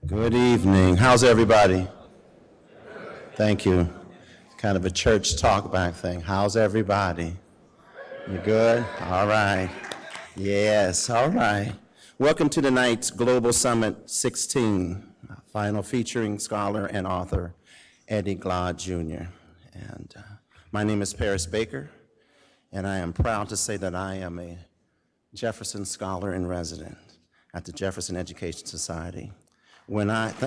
Good evening. How's everybody? Thank you. Kind of a church talk back thing. How's everybody? You good? All right. Yes, all right. Welcome to tonight's Global Summit 16, final featuring scholar and author Eddie Glaude, Jr. And my name is Paris Baker, and I am proud to say that I am a Jefferson Scholar in Resident at the Jefferson Education Society. Well,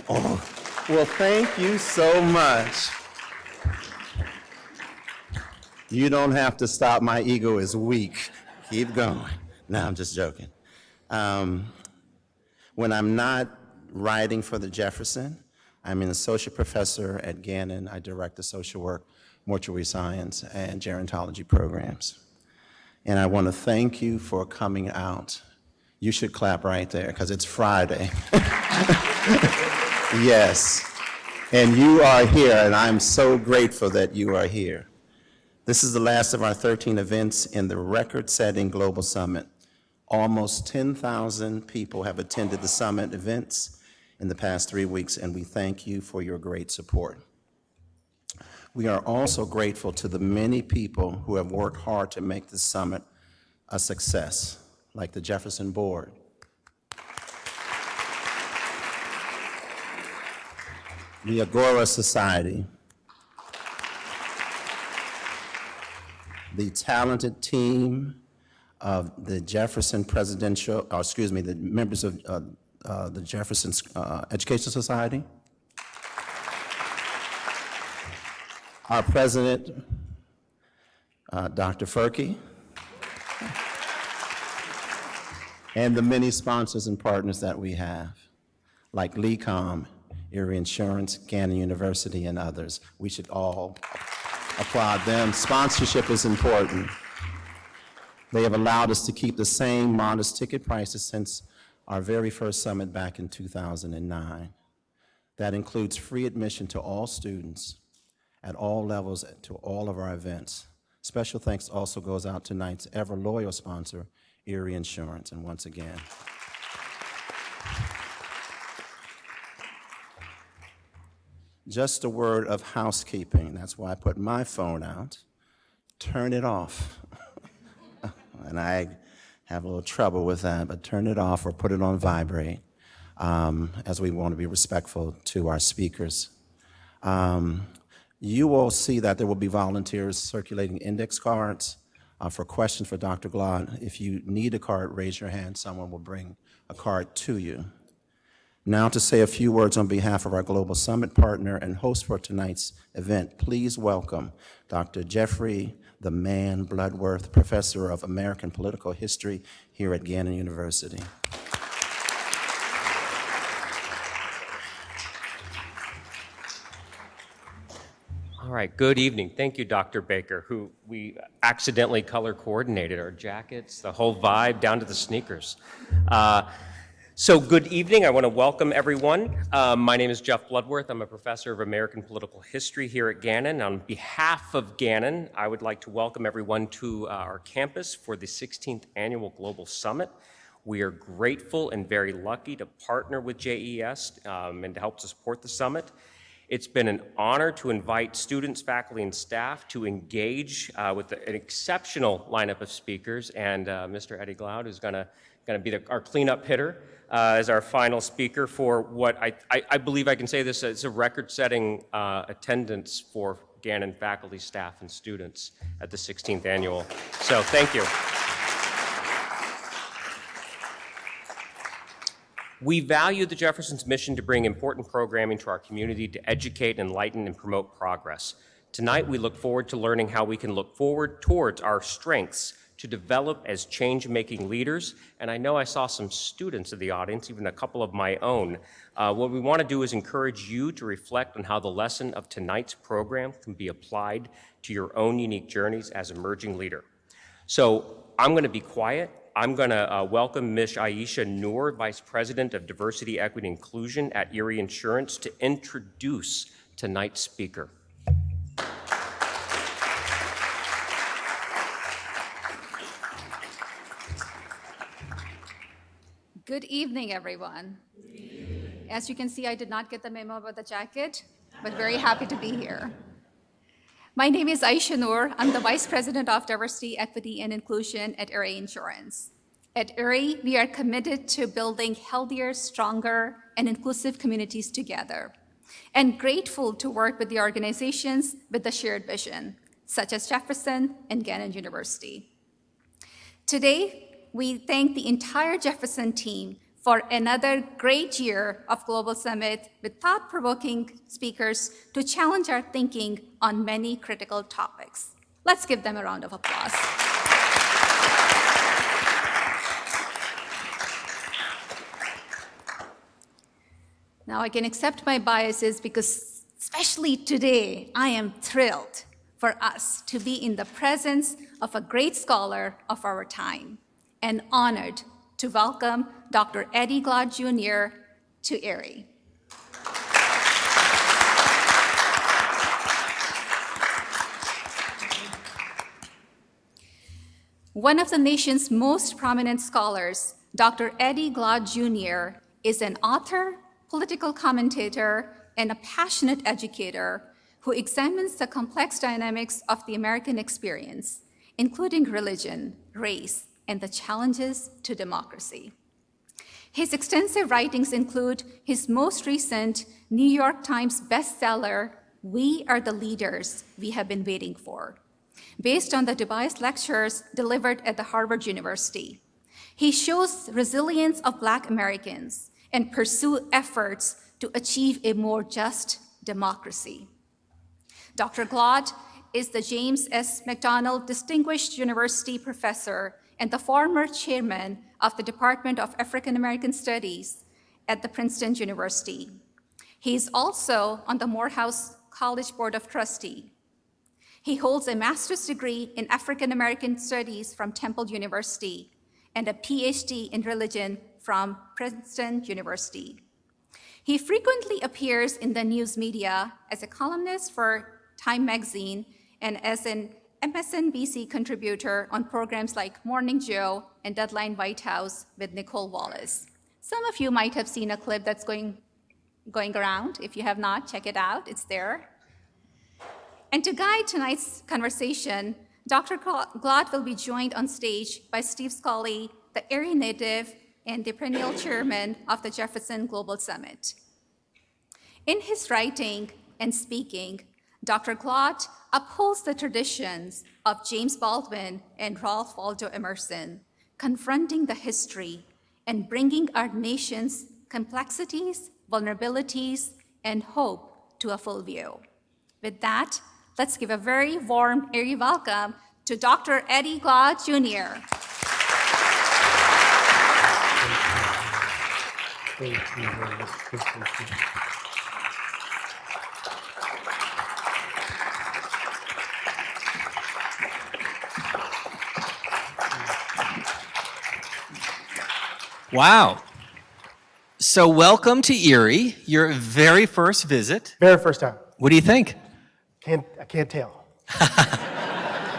thank you so much. You don't have to stop. My ego is weak. Keep going. No, I'm just joking. When I'm not writing for the Jefferson, I'm an associate professor at Gannon. I direct the social work, mortuary science, and gerontology programs. And I want to thank you for coming out. You should clap right there because it's Friday. Yes, and you are here, and I'm so grateful that you are here. This is the last of our 13 events in the record-setting Global Summit. Almost 10,000 people have attended the summit events in the past 3 weeks, and we thank you for your great support. We are also grateful to the many people who have worked hard to make this summit a success, like the Jefferson Board, the Agora Society, the talented team of the Jefferson the members of the Jefferson Education Society, our president, Dr. Furkey, and the many sponsors and partners that we have, like LECOM, Erie Insurance, Gannon University, and others. We should all applaud them. Sponsorship is important. They have allowed us to keep the same modest ticket prices since our very first summit back in 2009. That includes free admission to all students at all levels to all of our events. Special thanks also goes out to tonight's ever loyal sponsor, Erie Insurance, and once again. Just a word of housekeeping. That's why I put my phone out. Turn it off. And I have a little trouble with that, but turn it off or put it on vibrate, as we want to be respectful to our speakers. You will see that there will be volunteers circulating index cards for questions for Dr. Glaude. If you need a card, raise your hand. Someone will bring a card to you. Now to say a few words on behalf of our Global Summit partner and host for tonight's event, please welcome Dr. Jeffrey "The Man" Bloodworth, Professor of American Political History here at Gannon University. All right, good evening. Thank you, Dr. Baker, who we accidentally color coordinated our jackets, the whole vibe, down to the sneakers. So good evening. I want to welcome everyone. My name is Jeff Bloodworth. I'm a professor of American Political History here at Gannon. On behalf of Gannon, I would like to welcome everyone to our campus for the 16th Annual Global Summit. We are grateful and very lucky to partner with JES and to help to support the summit. It's been an honor to invite students, faculty, and staff to engage with an exceptional lineup of speakers, and Mr. Eddie Glaude is going to be our cleanup hitter as our final speaker for what I believe I can say this is a record-setting attendance for Gannon faculty, staff, and students at the 16th annual. So thank you. We value the Jefferson's mission to bring important programming to our community to educate, enlighten, and promote progress. Tonight, we look forward to learning how we can look forward towards our strengths to develop as change-making leaders. And I know I saw some students in the audience, even a couple of my own. What we want to do is encourage you to reflect on how the lesson of tonight's program can be applied to your own unique journeys as emerging leader. So I'm going to be quiet. I'm going to welcome Ms. Aisha Noor, Vice President of Diversity, Equity, and Inclusion at Erie Insurance, to introduce tonight's speaker. Good evening, everyone. As you can see, I did not get the memo about the jacket, but very happy to be here. My name is Aisha Noor. I'm the Vice President of Diversity, Equity, and Inclusion at Erie Insurance. At Erie, we are committed to building healthier, stronger, and inclusive communities together, and grateful to work with the organizations with the shared vision, such as Jefferson and Gannon University. Today, we thank the entire Jefferson team for another great year of Global Summit with thought-provoking speakers to challenge our thinking on many critical topics. Let's give them a round of applause. Now I can accept my biases because especially today, I am thrilled for us to be in the presence of a great scholar of our time and honored to welcome Dr. Eddie Glaude Jr. to Erie. One of the nation's most prominent scholars, Dr. Eddie Glaude Jr. is an author, political commentator, and a passionate educator who examines the complex dynamics of the American experience, including religion, race, and the challenges to democracy. His extensive writings include his most recent New York Times bestseller, We Are the Leaders We Have Been Waiting For, based on the Du Bois lectures delivered at the Harvard University. He shows resilience of Black Americans and pursue efforts to achieve a more just democracy. Dr. Glaude is the James S. McDonnell Distinguished University Professor and the former chairman of the Department of African American Studies at the Princeton University. He is also on the Morehouse College Board of Trustees. He holds a master's degree in African American Studies from Temple University and a PhD in religion from Princeton University. He frequently appears in the news media as a columnist for Time magazine and as an MSNBC contributor on programs like Morning Joe and Deadline Whitehouse with Nicolle Wallace. Some of you might have seen a clip that's going around. If you have not, check it out, it's there. And to guide tonight's conversation, Dr. Glaude will be joined on stage by Steve Scully, the Erie native and the perennial chairman of the Jefferson Global Summit. In his writing and speaking, Dr. Glaude upholds the traditions of James Baldwin and Ralph Waldo Emerson, confronting the history and bringing our nation's complexities, vulnerabilities, and hope to a full view. With that, let's give a very warm, Erie welcome to Dr. Eddie Glaude Jr. Thank you very much. Thank you. Wow. So welcome to Erie, your very first visit. Very first time. What do you think? I can't tell.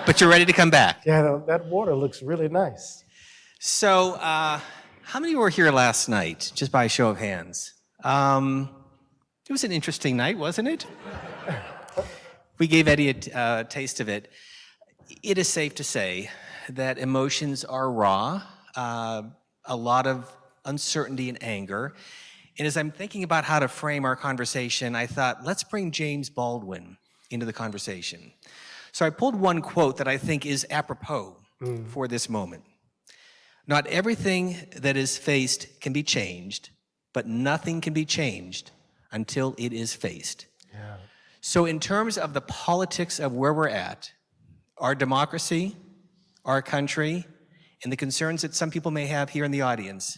But you're ready to come back. Yeah, that water looks really nice. So how many were here last night, just by a show of hands? It was an interesting night, wasn't it? We gave Eddie a taste of it. It is safe to say that emotions are raw, a lot of uncertainty and anger. And as I'm thinking about how to frame our conversation, I thought, let's bring James Baldwin into the conversation. So I pulled one quote that I think is apropos for this moment. Not everything that is faced can be changed, but nothing can be changed until it is faced. Yeah. So in terms of the politics of where we're at, our democracy, our country, and the concerns that some people may have here in the audience,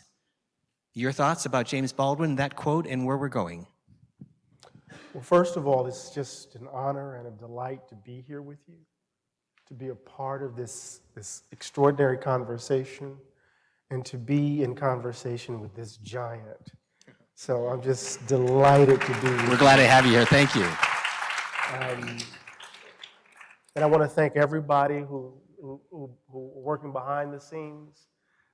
your thoughts about James Baldwin, that quote, and where we're going? Well, first of all, it's just an honor and a delight to be here with you, to be a part of this extraordinary conversation, and to be in conversation with this giant. So I'm just delighted to be here. We're glad to have you here. Thank you. And I want to thank everybody who working behind the scenes,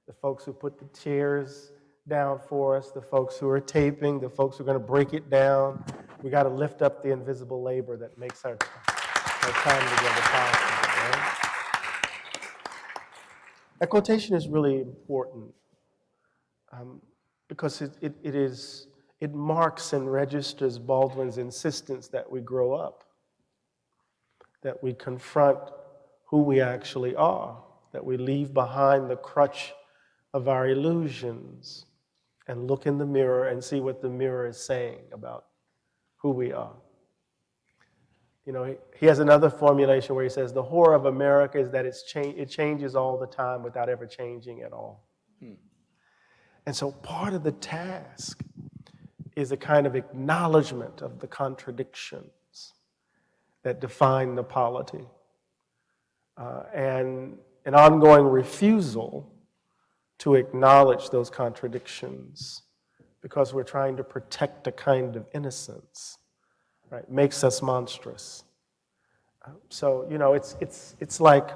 the folks who put the chairs down for us, the folks who are taping, the folks who are going to break it down. We got to lift up the invisible labor that makes our time together possible. Right? That quotation is really important because it marks and registers Baldwin's insistence that we grow up, that we confront who we actually are, that we leave behind the crutch of our illusions and look in the mirror and see what the mirror is saying about who we are. You know, he has another formulation where he says, the horror of America is that it changes all the time without ever changing at all. And so part of the task is a kind of acknowledgement of the contradictions that define the polity, and an ongoing refusal to acknowledge those contradictions because we're trying to protect a kind of innocence, right? Makes us monstrous. So, you know, it's like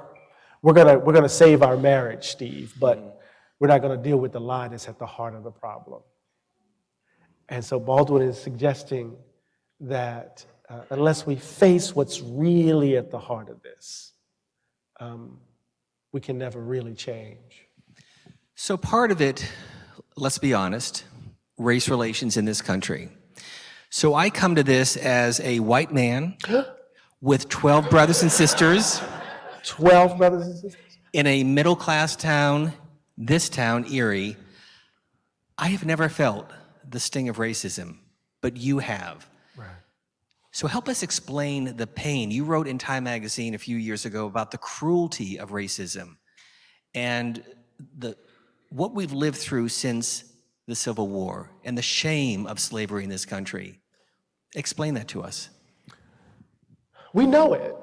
we're gonna save our marriage, Steve, but we're not gonna deal with the lie that's at the heart of the problem. And so Baldwin is suggesting that unless we face what's really at the heart of this, we can never really change. So part of it, let's be honest, race relations in this country. So I come to this as a white man with 12 brothers and sisters. 12 brothers and sisters? In a middle-class town, this town, Erie. I have never felt the sting of racism, but you have. Right. So help us explain the pain. You wrote in Time magazine a few years ago about the cruelty of racism and what we've lived through since the Civil War and the shame of slavery in this country. Explain that to us. We know it.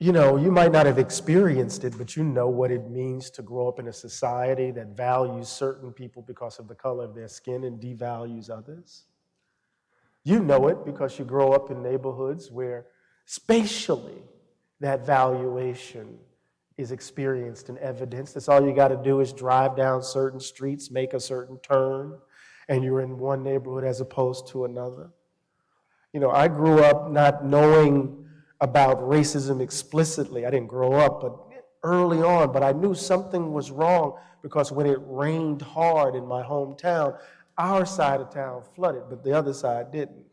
You know, you might not have experienced it, but you know what it means to grow up in a society that values certain people because of the color of their skin and devalues others. You know it because you grow up in neighborhoods where spatially that valuation is experienced and evidenced. That's all you got to do is drive down certain streets, make a certain turn, and you're in one neighborhood as opposed to another. You know, I grew up not knowing about racism explicitly. I didn't grow up, but early on, but I knew something was wrong because when it rained hard in my hometown, our side of town flooded, but the other side didn't.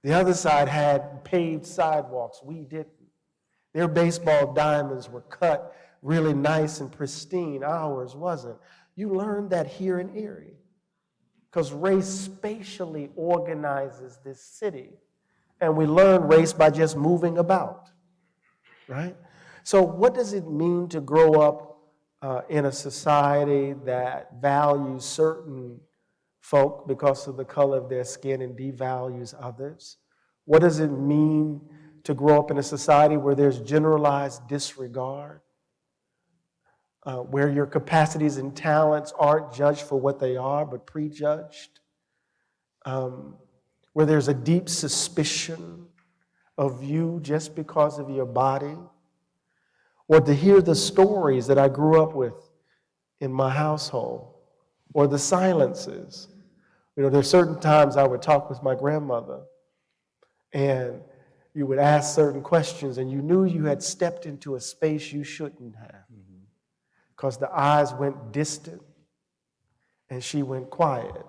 The other side had paved sidewalks. We didn't. Their baseball diamonds were cut really nice and pristine. Ours wasn't. You learned that here in Erie because race spatially organizes this city. And we learn race by just moving about, right? So what does it mean to grow up in a society that values certain folk because of the color of their skin and devalues others? What does it mean to grow up in a society where there's generalized disregard, where your capacities and talents aren't judged for what they are, but prejudged? Where there's a deep suspicion of you just because of your body, or to hear the stories that I grew up with in my household, or the silences. You know, there's certain times I would talk with my grandmother, and you would ask certain questions, and you knew you had stepped into a space you shouldn't have, because the eyes went distant, and she went quiet.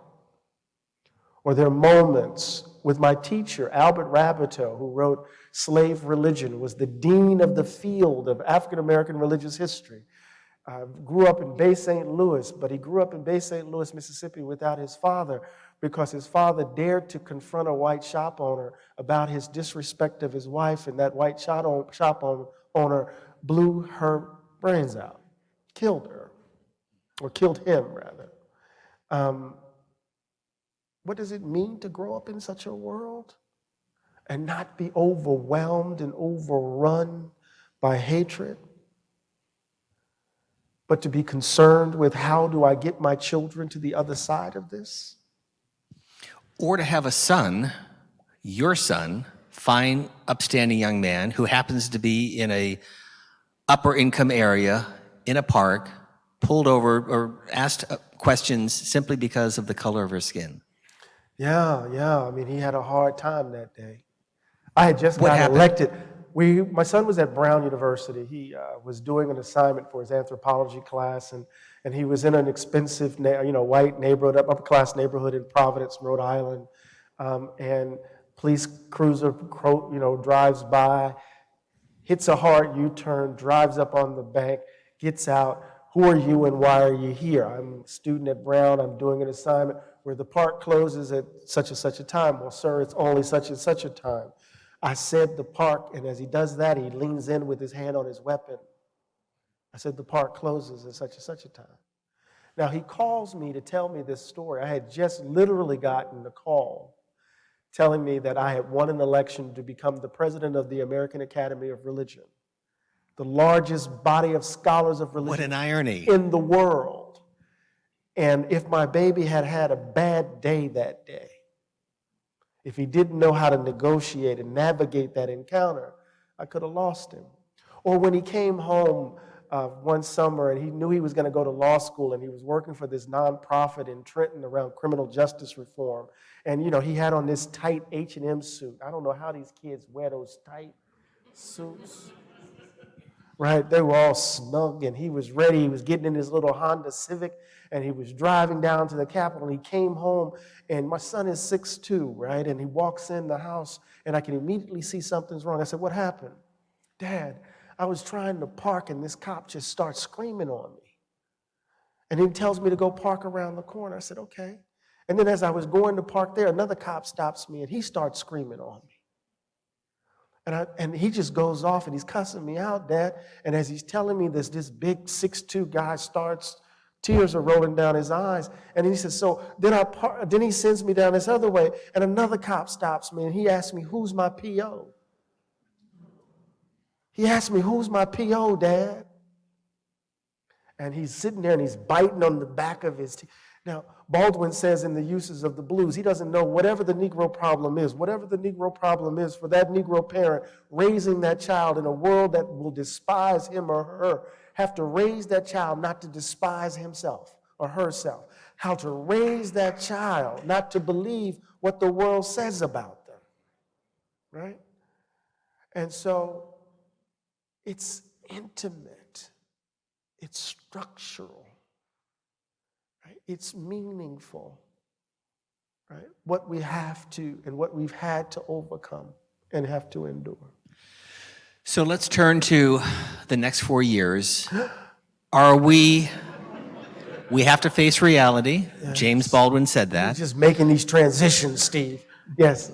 Or there are moments with my teacher, Albert Rabbitow, who wrote Slave Religion, was the dean of the field of African-American religious history. Grew up in Bay St. Louis, but he grew up in Bay St. Louis, Mississippi without his father because his father dared to confront a white shop owner about his disrespect of his wife, and that white shop owner blew her brains out, killed her, or killed him, rather. What does it mean to grow up in such a world and not be overwhelmed and overrun by hatred, but to be concerned with how do I get my children to the other side of this? Or to have a son, your son, fine, upstanding young man who happens to be in a upper income area, in a park, pulled over or asked questions simply because of the color of her skin. Yeah. I mean, he had a hard time that day. I had just What got happened? elected. My son was at Brown University. He was doing an assignment for his anthropology class, and he was in an expensive, white neighborhood, upper class neighborhood in Providence, Rhode Island. And police cruiser, drives by, hits a hard U-turn, drives up on the bank, gets out. Who are you and why are you here? I'm a student at Brown. I'm doing an assignment where the park closes at such and such a time. Well, sir, it's only such and such a time. I said the park, and as he does that, he leans in with his hand on his weapon. I said the park closes at such and such a time. Now, he calls me to tell me this story. I had just literally gotten a call telling me that I had won an election to become the president of the American Academy of Religion, the largest body of scholars of religion What an irony. in the world. And if my baby had had a bad day that day, if he didn't know how to negotiate and navigate that encounter, I could have lost him. Or when he came home one summer and he knew he was going to go to law school and he was working for this nonprofit in Trenton around criminal justice reform. And, he had on this tight H&M suit. I don't know how these kids wear those tight suits. Right? They were all snug and he was ready. He was getting in his little Honda Civic and he was driving down to the Capitol. And he came home and my son is 6'2", right? And he walks in the house and I can immediately see something's wrong. I said, what happened? Dad, I was trying to park and this cop just starts screaming on me. And he tells me to go park around the corner. I said, okay. And then as I was going to park there, another cop stops me and he starts screaming on me. And he just goes off and he's cussing me out, Dad. And as he's telling me this big 6'2" guy starts, tears are rolling down his eyes. And he says, so then he sends me down this other way and another cop stops me and he asks me, who's my PO? He asked me, who's my PO, Dad? And he's sitting there and he's biting on the back of his teeth. Now, Baldwin says in the uses of the blues, he doesn't know whatever the Negro problem is for that Negro parent raising that child in a world that will despise him or her, have to raise that child not to despise himself or herself, how to raise that child not to believe what the world says about them, right? And so it's intimate, it's structural. It's meaningful, right? What we have to and what we've had to overcome and have to endure. So let's turn to the next 4 years. We have to face reality. Yes. James Baldwin said that. You're just making these transitions, Steve. Yes.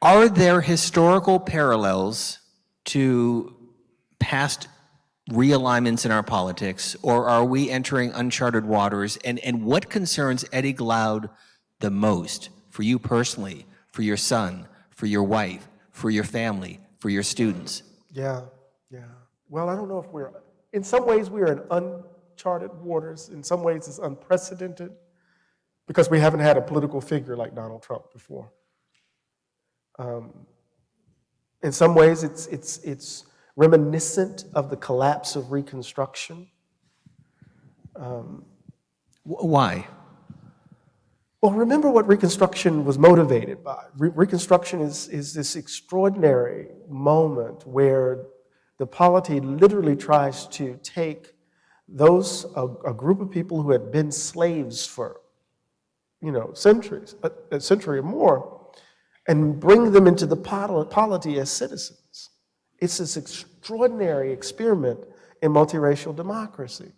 Are there historical parallels to past realignments in our politics, or are we entering uncharted waters? And what concerns Eddie Glaude the most, for you personally, for your son, for your wife, for your family, for your students? Yeah. Well, I don't know if in some ways we are in uncharted waters. In some ways it's unprecedented because we haven't had a political figure like Donald Trump before. In some ways it's reminiscent of the collapse of Reconstruction. Why? Well, remember what Reconstruction was motivated by. Reconstruction is this extraordinary moment where the polity literally tries to take a group of people who had been slaves for, centuries, a century or more, and bring them into the polity as citizens. It's this extraordinary experiment in multiracial democracy.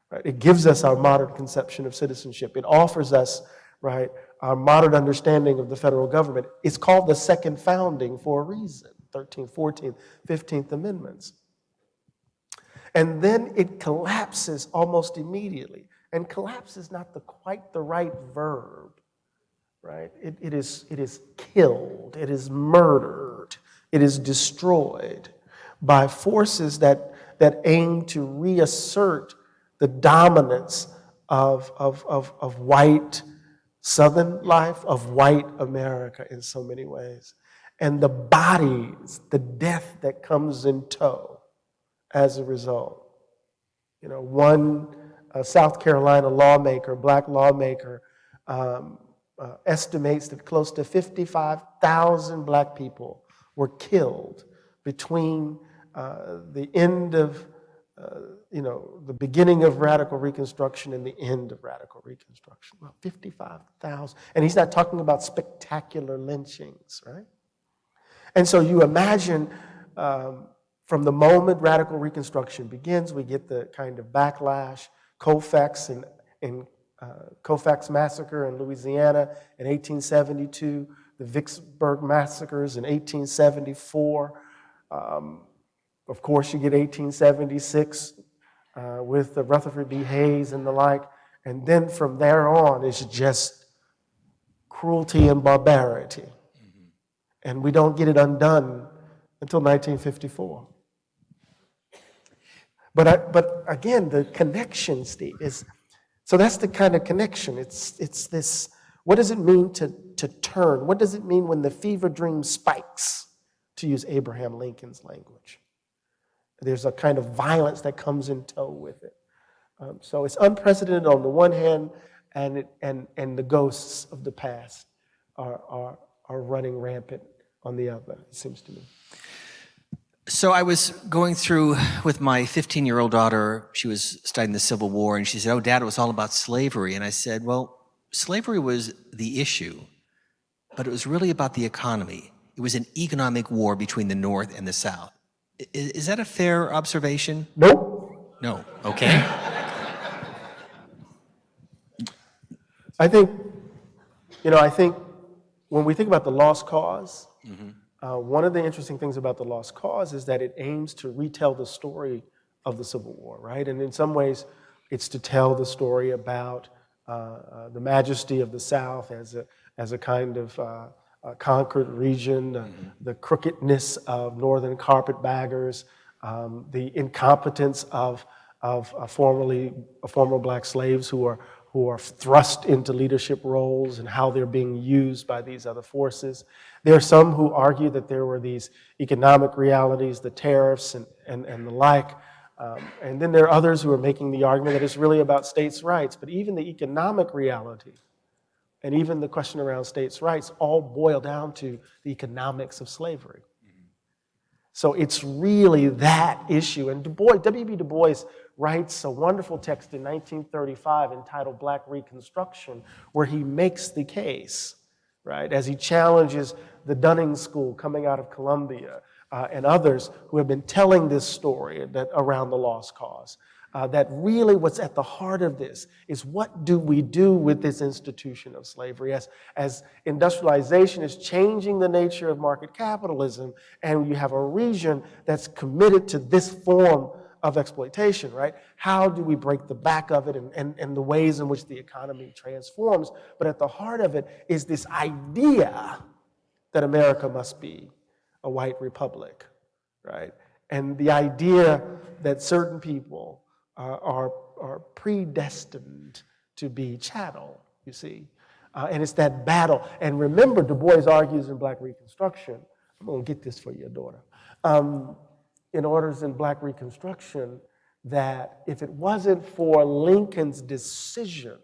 Right? It gives us our modern conception of citizenship. It offers us, right, our modern understanding of the federal government. It's called the Second Founding for a reason, 13th, 14th, 15th Amendments. And then it collapses almost immediately. And collapse is not quite the right verb, right? It is killed, it is murdered. It is destroyed by forces that aim to reassert the dominance of white Southern life, of white America in so many ways. And the bodies, the death that comes in tow as a result. One South Carolina lawmaker, black lawmaker, estimates that close to 55,000 black people were killed between the end of, the beginning of radical Reconstruction and the end of radical Reconstruction. Well, 55,000. And he's not talking about spectacular lynchings, right? And so you imagine from the moment radical Reconstruction begins, we get the kind of backlash, Colfax and Colfax massacre in Louisiana in 1872, the Vicksburg massacres in 1874. Of course, you get 1876 with the Rutherford B. Hayes and the like. And then from there on, it's just cruelty and barbarity. And we don't get it undone until 1954. But again, the connection, Steve, is, so that's the kind of connection. It's this, what does it mean to turn? What does it mean when the fever dream spikes, to use Abraham Lincoln's language? There's a kind of violence that comes in tow with it. So it's unprecedented on the one hand, and the ghosts of the past are running rampant on the other, it seems to me. So I was going through with my 15-year-old daughter. She was studying the Civil War, and she said, "Oh, Dad, it was all about slavery." And I said, well, slavery was the issue, but it was really about the economy. It was an economic war between the North and the South. Is that a fair observation? Nope. No. Okay. I think when we think about the lost cause, one of the interesting things about the lost cause is that it aims to retell the story of the Civil War, right? And in some ways, it's to tell the story about the majesty of the South as a kind of conquered region, the crookedness of northern carpetbaggers, the incompetence of former black slaves who are thrust into leadership roles and how they're being used by these other forces. There are some who argue that there were these economic realities, the tariffs and the like. And then there are others who are making the argument that it's really about states' rights. But even the economic reality and even the question around states' rights all boil down to the economics of slavery. So it's really that issue. And W.B. Du Bois writes a wonderful text in 1935 entitled Black Reconstruction, where he makes the case, right, as he challenges the Dunning School coming out of Columbia and others who have been telling this story around the lost cause, that really what's at the heart of this is what do we do with this institution of slavery as industrialization is changing the nature of market capitalism, and you have a region that's committed to this form of exploitation, right? How do we break the back of it and the ways in which the economy transforms? But at the heart of it is this idea that America must be a white republic, right? And the idea that certain people are predestined to be chattel, you see. And it's that battle. And remember, Du Bois argues in Black Reconstruction, I'm going to get this for your daughter, in Orders in Black Reconstruction, that if it wasn't for Lincoln's decision,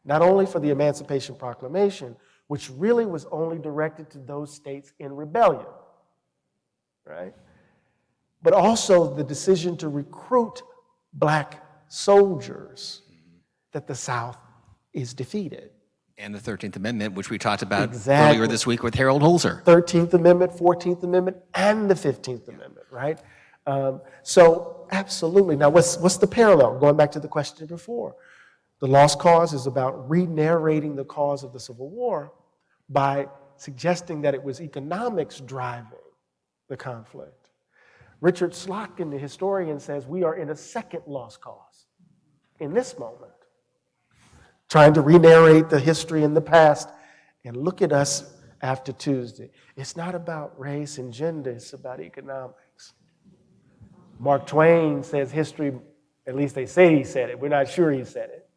not only for the Emancipation Proclamation, which really was only directed to those states in rebellion, right? But also the decision to recruit black soldiers, that the South is defeated. And the 13th Amendment, which we talked about Exactly. earlier this week with Harold Holzer. 13th Amendment, 14th Amendment, and the 15th Amendment, right? So absolutely. Now, what's the parallel? Going back to the question before. The lost cause is about re-narrating the cause of the Civil War by suggesting that it was economics driving the conflict. Richard Slotkin, the historian, says we are in a second lost cause in this moment, trying to re-narrate the history in the past. And look at us after Tuesday. It's not about race and gender, it's about economics. Mark Twain says history, at least they say he said it, we're not sure he said it.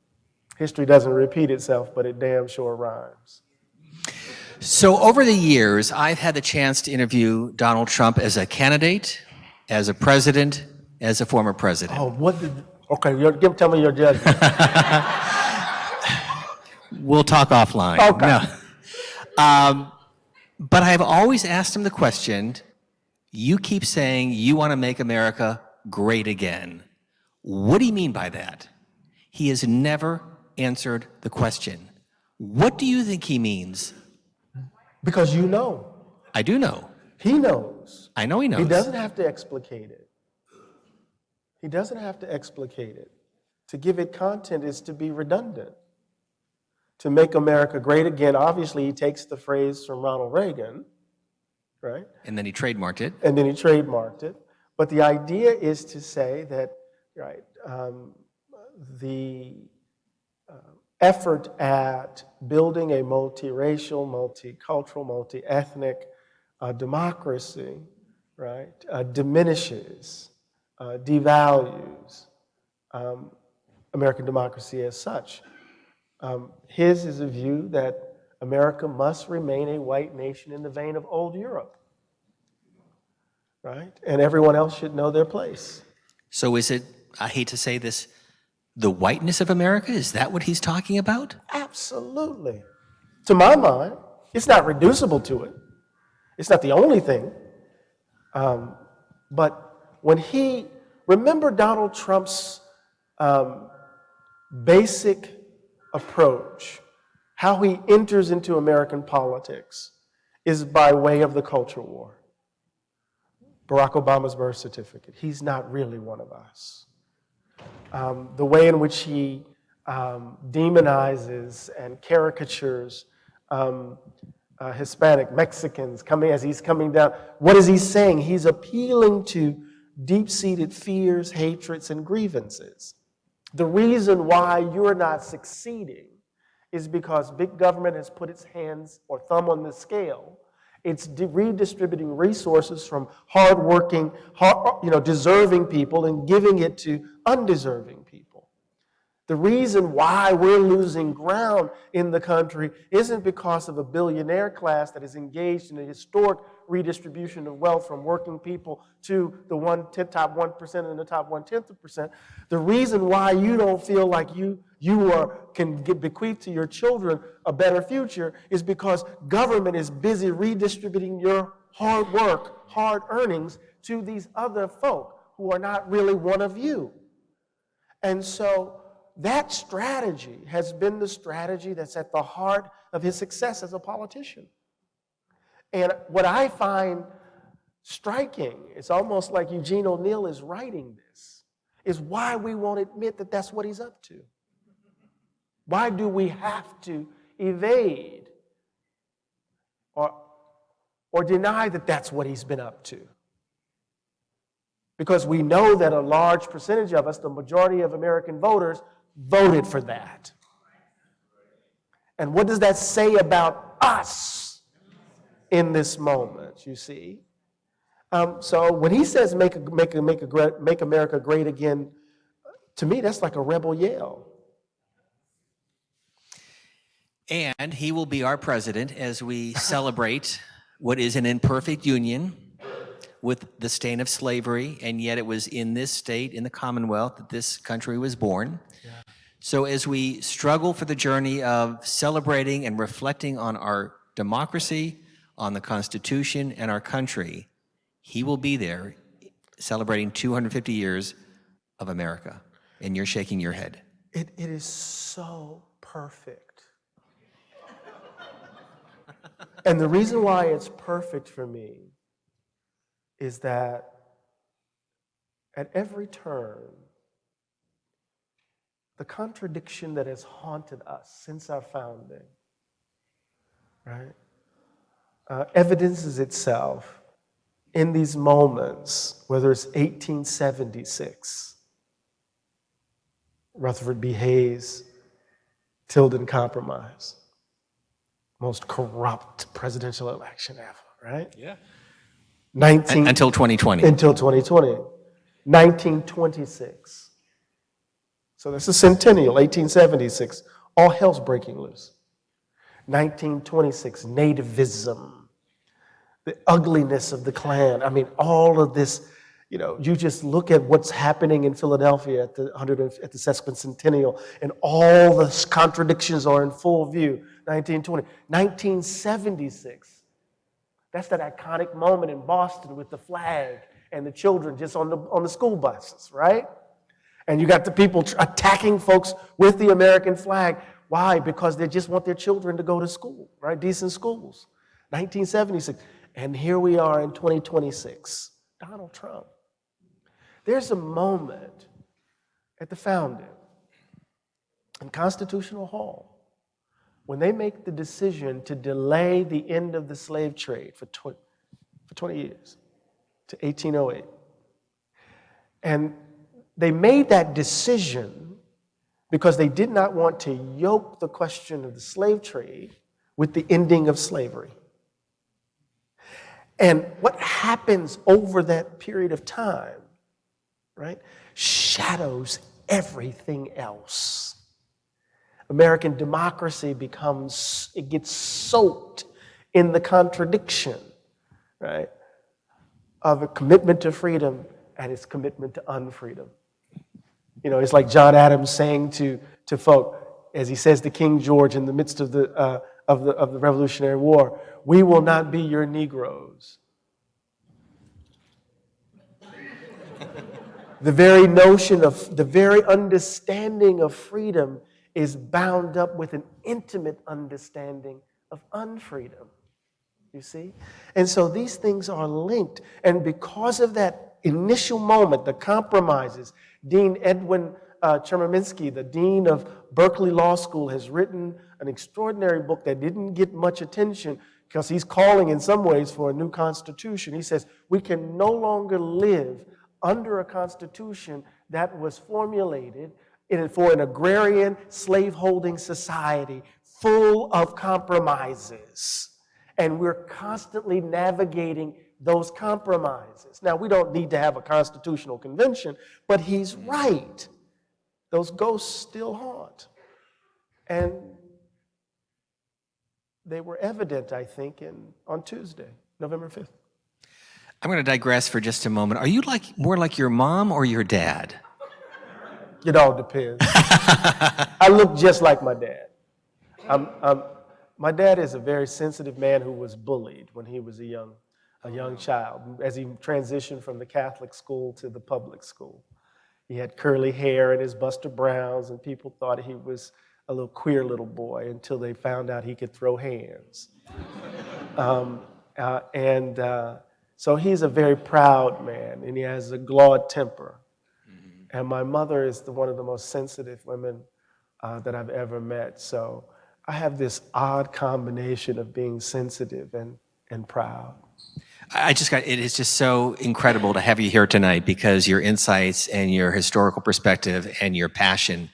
History doesn't repeat itself, but it damn sure rhymes. So over the years, I've had the chance to interview Donald Trump as a candidate, as a president, as a former president. Oh, Okay, tell me your judgment. We'll talk offline. Okay. No. But I've always asked him the question, you keep saying you want to make America great again. What do you mean by that? He has never answered the question. What do you think he means? Because you know. I do know. He knows. I know he knows. He doesn't have to explicate it. He doesn't have to explicate it. To give it content is to be redundant. To make America great again, obviously he takes the phrase from Ronald Reagan, right? And then he trademarked it. And then he trademarked it. But the idea is to say that, right, the effort at building a multiracial, multicultural, multi-ethnic democracy, right, diminishes, devalues American democracy as such. His is a view that America must remain a white nation in the vein of old Europe, right? And everyone else should know their place. So is it, I hate to say this, the whiteness of America? Is that what he's talking about? Absolutely. To my mind, it's not reducible to it. It's not the only thing. But when remember Donald Trump's basic approach, how he enters into American politics is by way of the culture war. Barack Obama's birth certificate. He's not really one of us. The way in which he demonizes and caricatures Hispanic, Mexicans as he's coming down. What is he saying? He's appealing to deep-seated fears, hatreds, and grievances. The reason why you're not succeeding is because big government has put its hands or thumb on the scale. It's redistributing resources from hardworking, deserving people and giving it to undeserving people. The reason why we're losing ground in the country isn't because of a billionaire class that is engaged in a historic redistribution of wealth from working people to the top 1% and the top 1/10%. The reason why you don't feel like you can bequeath to your children a better future is because government is busy redistributing your hard work, hard earnings to these other folk who are not really one of you. And so that strategy has been the strategy that's at the heart of his success as a politician. And what I find striking, it's almost like Eugene O'Neill is writing this, is why we won't admit that that's what he's up to. Why do we have to evade or deny that that's what he's been up to? Because we know that a large percentage of us, the majority of American voters, voted for that. And what does that say about us in this moment, you see? So when he says make America great again, to me that's like a rebel yell. And he will be our president as we celebrate what is an imperfect union with the stain of slavery, and yet it was in this state, in the Commonwealth, that this country was born. Yeah. So as we struggle for the journey of celebrating and reflecting on our democracy, on the Constitution, and our country, he will be there celebrating 250 years of America. And you're shaking your head. It is so perfect. And the reason why it's perfect for me is that at every turn, the contradiction that has haunted us since our founding, right, evidences itself in these moments, whether it's 1876, Rutherford B. Hayes, Tilden Compromise, most corrupt presidential election ever, right? Yeah. Until 2020. Until 2020. 1926. So that's a centennial, 1876. All hell's breaking loose. 1926, nativism, the ugliness of the Klan. I mean, all of this You know, you just look at what's happening in Philadelphia at the sesquicentennial, and all the contradictions are in full view. 1920, 1976. That's that iconic moment in Boston with the flag and the children just on the school buses, right? And you got the people attacking folks with the American flag. Why? Because they just want their children to go to school, right? Decent schools. 1976. And here we are in 2026. Donald Trump. There's a moment at the founding in Constitutional Hall when they make the decision to delay the end of the slave trade for 20 years to 1808. And they made that decision because they did not want to yoke the question of the slave trade with the ending of slavery. And what happens over that period of time, right, shadows everything else. American democracy gets soaked in the contradiction, right, of a commitment to freedom and its commitment to unfreedom. You know, it's like John Adams saying to folk, as he says to King George in the midst of the Revolutionary War, "We will not be your Negroes." The very notion of, the very understanding of freedom is bound up with an intimate understanding of unfreedom. You see? And so these things are linked. And because of that initial moment, the compromises, Dean Edwin Cherminsky, the dean of Berkeley Law School, has written an extraordinary book that didn't get much attention because he's calling in some ways for a new constitution. He says, we can no longer live under a constitution that was formulated for an agrarian slaveholding society full of compromises. And we're constantly navigating those compromises. Now, we don't need to have a constitutional convention, but he's right. Those ghosts still haunt. And they were evident, I think, on Tuesday, November 5th. I'm going to digress for just a moment. Are you more like your mom or your dad? It all depends. I look just like my dad. My dad is a very sensitive man who was bullied when he was a young child, as he transitioned from the Catholic school to the public school. He had curly hair and his Buster Browns, and people thought he was a little queer little boy until they found out he could throw hands. So he's a very proud man, and he has a Glaude temper. And my mother is one of the most sensitive women that I've ever met. So I have this odd combination of being sensitive and proud. It is just so incredible to have you here tonight because your insights and your historical perspective and your passion,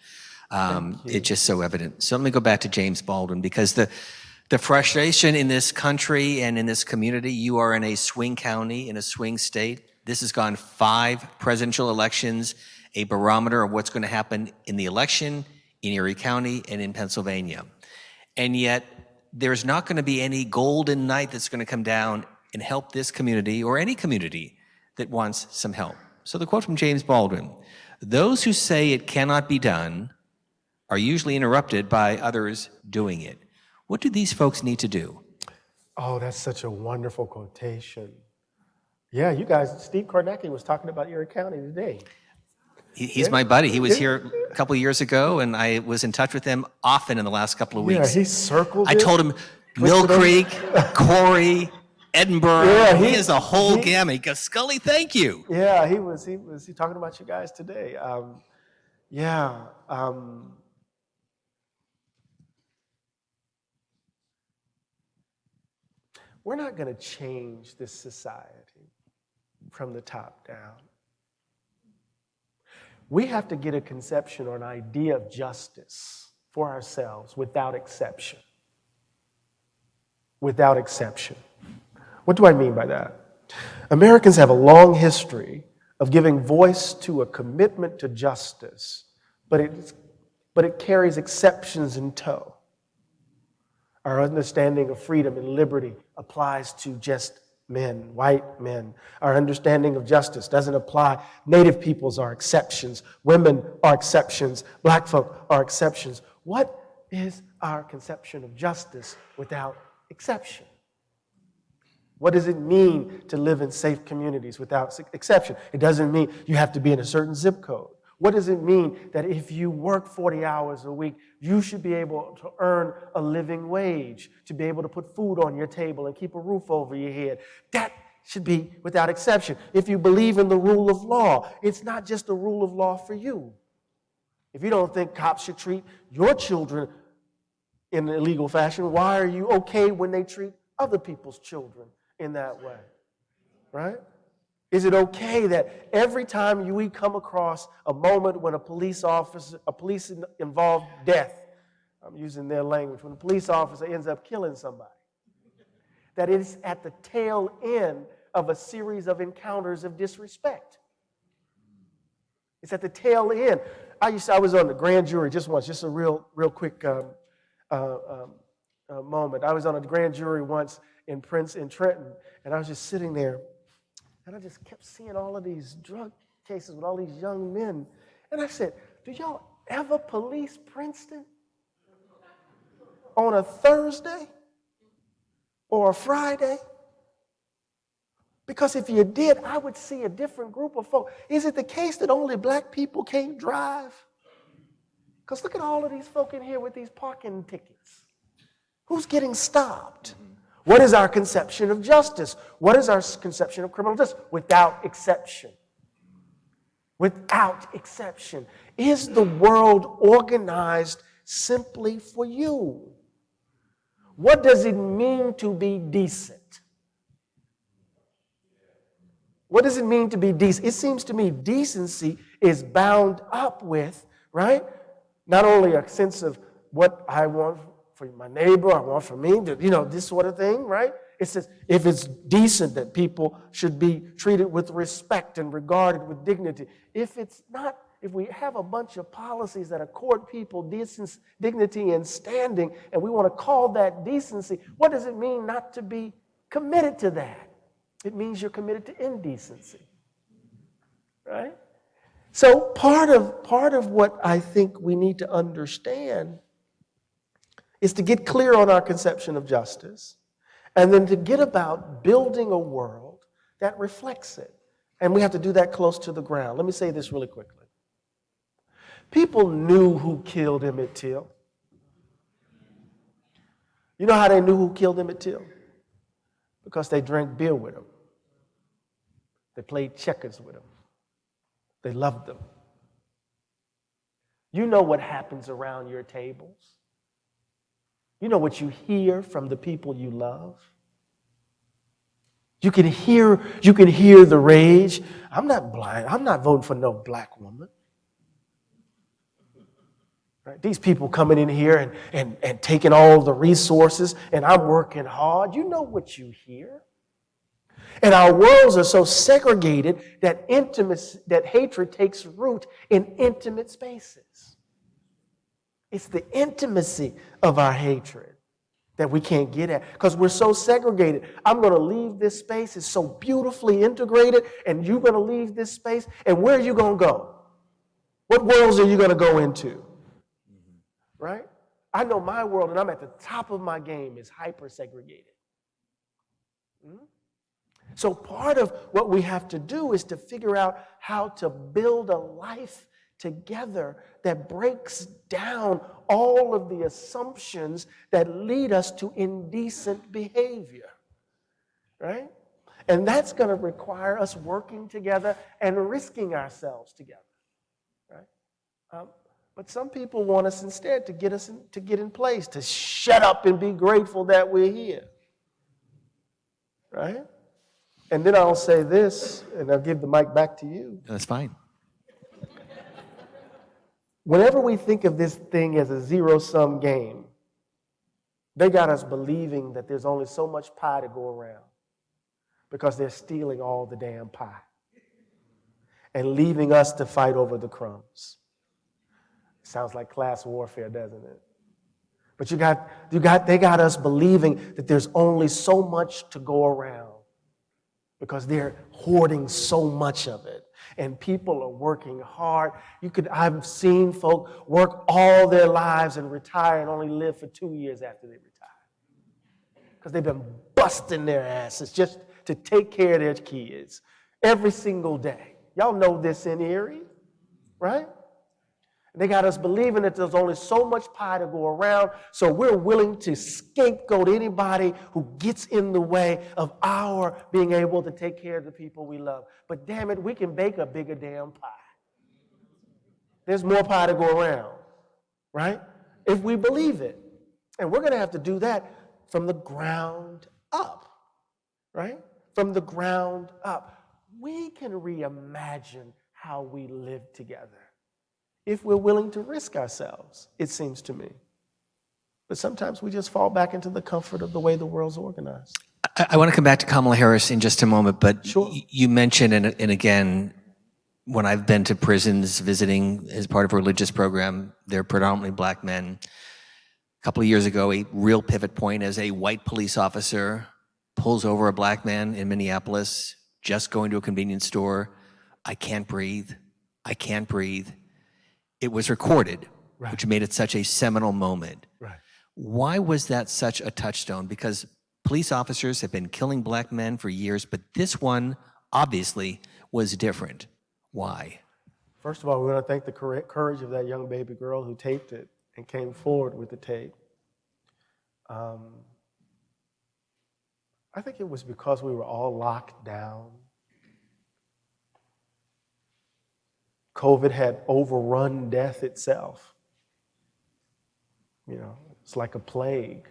it's just so evident. So let me go back to James Baldwin, because the frustration in this country and in this community, you are in a swing county, in a swing state. This has gone 5 presidential elections, a barometer of what's going to happen in the election in Erie County and in Pennsylvania. And yet, there's not going to be any golden night that's going to come down and help this community or any community that wants some help. So the quote from James Baldwin, "Those who say it cannot be done are usually interrupted by others doing it." What do these folks need to do? Oh, that's such a wonderful quotation. Yeah, you guys, Steve Kornacki was talking about Erie County today. He's my buddy. He was here a couple of years ago, and I was in touch with him often in the last couple of weeks. Yeah, he circled I told him Mill Creek, Corey, Edinburgh. Yeah, he is a whole gamut. He goes, "Scully, thank you." Yeah, he was talking about you guys today. We're not going to change this society from the top down. We have to get a conception or an idea of justice for ourselves without exception. Without exception. What do I mean by that? Americans have a long history of giving voice to a commitment to justice, but it carries exceptions in tow. Our understanding of freedom and liberty applies to just men, white men. Our understanding of justice doesn't apply. Native peoples are exceptions. Women are exceptions. Black folk are exceptions. What is our conception of justice without exception? What does it mean to live in safe communities without exception? It doesn't mean you have to be in a certain zip code. What does it mean that if you work 40 hours a week, you should be able to earn a living wage, to be able to put food on your table and keep a roof over your head? That should be without exception. If you believe in the rule of law, it's not just a rule of law for you. If you don't think cops should treat your children in an illegal fashion, why are you okay when they treat other people's children in that way? Right? Is it okay that every time we come across a moment when a police-involved death, I'm using their language, when a police officer ends up killing somebody, that it's at the tail end of a series of encounters of disrespect? It's at the tail end. I was on the grand jury just once, just a real quick moment. I was on a grand jury once in Trenton, and I was just sitting there, and I just kept seeing all of these drug cases with all these young men. And I said, do y'all ever police Princeton on a Thursday or a Friday? Because if you did, I would see a different group of folk. Is it the case that only black people can't drive? Because look at all of these folk in here with these parking tickets. Who's getting stopped? What is our conception of justice? What is our conception of criminal justice? Without exception. Without exception. Is the world organized simply for you? What does it mean to be decent? What does it mean to be decent? It seems to me decency is bound up with, right, not only a sense of what I want for my neighbor, I want for me, this sort of thing, right? It says if it's decent that people should be treated with respect and regarded with dignity. If it's not, if we have a bunch of policies that accord people decency, dignity, and standing, and we want to call that decency, what does it mean not to be committed to that? It means you're committed to indecency, right? So part of what I think we need to understand is to get clear on our conception of justice, and then to get about building a world that reflects it. And we have to do that close to the ground. Let me say this really quickly. People knew who killed Emmett Till. You know how they knew who killed Emmett Till? Because they drank beer with him. They played checkers with him. They loved them. You know what happens around your tables. You know what you hear from the people you love. You can hear the rage. I'm not blind. I'm not voting for no black woman. Right? These people coming in here and taking all the resources, and I'm working hard. You know what you hear. And our worlds are so segregated that hatred takes root in intimate spaces. It's the intimacy of our hatred that we can't get at because we're so segregated. I'm going to leave this space. It's so beautifully integrated, and you're going to leave this space. And where are you going to go? What worlds are you going to go into? Right? I know my world, and I'm at the top of my game, is hyper-segregated. So part of what we have to do is to figure out how to build a life together that breaks down all of the assumptions that lead us to indecent behavior, right? And that's going to require us working together and risking ourselves together, right? But some people want us instead to get in place, to shut up and be grateful that we're here, right? And then I'll say this, and I'll give the mic back to you. That's fine. Whenever we think of this thing as a zero-sum game, they got us believing that there's only so much pie to go around because they're stealing all the damn pie and leaving us to fight over the crumbs. Sounds like class warfare, doesn't it? But they got us believing that there's only so much to go around. because they're hoarding so much of it. And people are working hard. I've seen folk work all their lives and retire and only live for 2 years after they retire. Because they've been busting their asses just to take care of their kids every single day. Y'all know this in Erie, right? They got us believing that there's only so much pie to go around, so we're willing to scapegoat anybody who gets in the way of our being able to take care of the people we love. But damn it, we can bake a bigger damn pie. There's more pie to go around, right? If we believe it. And we're going to have to do that from the ground up, right? From the ground up. We can reimagine how we live together if we're willing to risk ourselves, it seems to me. But sometimes we just fall back into the comfort of the way the world's organized. I want to come back to Kamala Harris in just a moment, but Sure. You mentioned, and again, when I've been to prisons visiting as part of a religious program, they're predominantly black men. A couple of years ago, a real pivot point as a white police officer pulls over a black man in Minneapolis, just going to a convenience store. I can't breathe. I can't breathe. It was recorded, Right. which made it such a seminal moment. Right. Why was that such a touchstone? Because police officers have been killing black men for years, but this one obviously was different. Why? First of all, we want to thank the courage of that young baby girl who taped it and came forward with the tape. I think it was because we were all locked down. COVID had overrun death itself. You know, it's like a plague.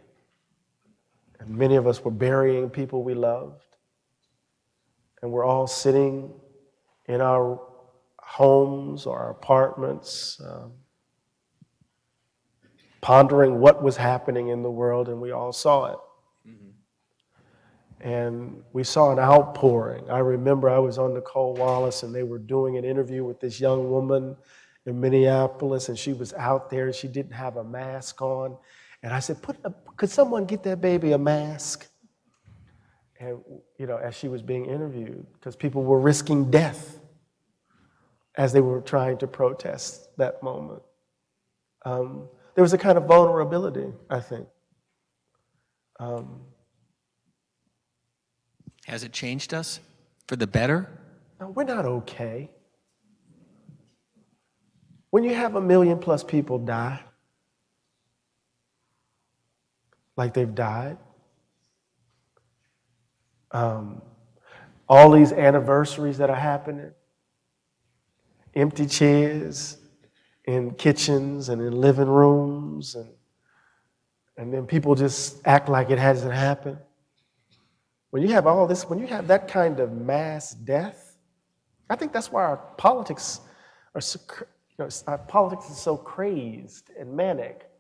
And many of us were burying people we loved. And we're all sitting in our homes or our apartments, pondering what was happening in the world, and we all saw it. And we saw an outpouring. I remember I was on Nicolle Wallace, and they were doing an interview with this young woman in Minneapolis, and she was out there, and she didn't have a mask on. And I said, could someone get that baby a mask? And, you know, as she was being interviewed, because people were risking death as they were trying to protest that moment. There was a kind of vulnerability, I think. Has it changed us for the better? No, we're not okay. When you have 1 million plus people die, like they've died, all these anniversaries that are happening, empty chairs in kitchens and in living rooms, and then people just act like it hasn't happened. When you have all this, when you have that kind of mass death, I think that's why our politics are so, our politics is so crazed and manic.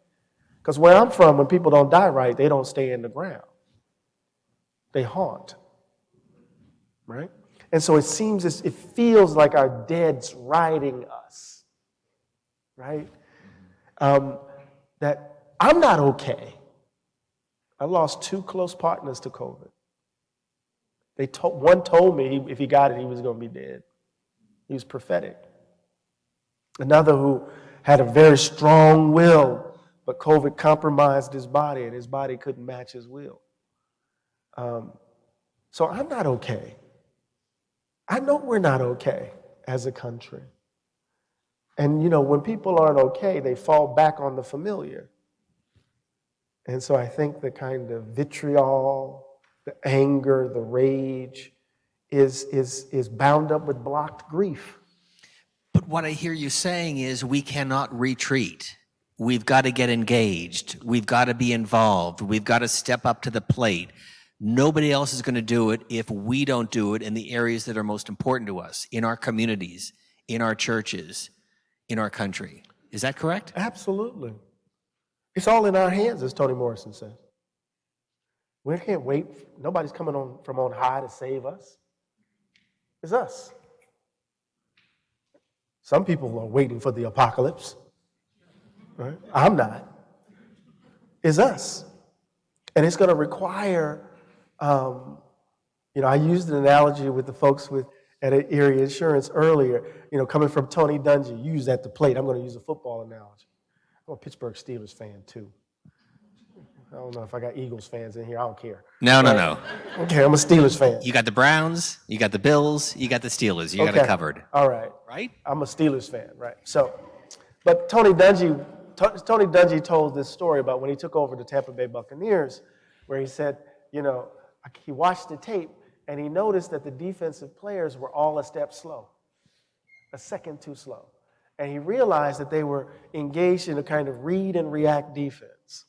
Because where I'm from, when people don't die right, they don't stay in the ground. They haunt, right? And so it feels like our dead's riding us, right? That I'm not okay. I lost 2 close partners to COVID. One told me if he got it, he was going to be dead. He was prophetic. Another who had a very strong will, but COVID compromised his body, and his body couldn't match his will. So I'm not okay. I know we're not okay as a country. And, you know, when people aren't okay, they fall back on the familiar. And so I think the kind of vitriol, the anger, the rage is bound up with blocked grief. But what I hear you saying is we cannot retreat. We've got to get engaged. We've got to be involved. We've got to step up to the plate. Nobody else is going to do it if we don't do it in the areas that are most important to us, in our communities, in our churches, in our country. Is that correct? Absolutely. It's all in our hands, as Toni Morrison says. We can't wait. Nobody's coming on from on high to save us. It's us. Some people are waiting for the apocalypse. Right? I'm not. It's us. And it's going to require I used an analogy with the folks at Erie Insurance earlier, coming from Tony Dungy. You use that to plate. I'm going to use a football analogy. I'm a Pittsburgh Steelers fan, too. I don't know if I got Eagles fans in here. I don't care. No. Okay, I'm a Steelers fan. You got the Browns, you got the Bills, you got the Steelers. You got it covered. All right. Right? I'm a Steelers fan, right? So, but Tony Dungy told this story about when he took over the Tampa Bay Buccaneers, where he said, he watched the tape and he noticed that the defensive players were all a step slow, a second too slow. And he realized that they were engaged in a kind of read and react defense.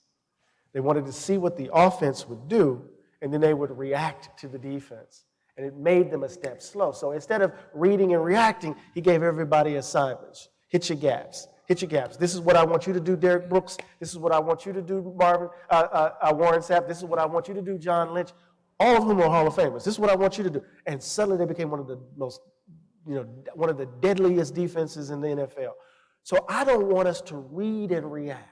They wanted to see what the offense would do, and then they would react to the defense. And it made them a step slow. So instead of reading and reacting, he gave everybody assignments. Hit your gaps. Hit your gaps. This is what I want you to do, Derek Brooks. This is what I want you to do, Warren Sapp. This is what I want you to do, John Lynch. All of whom are Hall of Famers. This is what I want you to do. And suddenly they became one of the most, one of the deadliest defenses in the NFL. So I don't want us to read and react.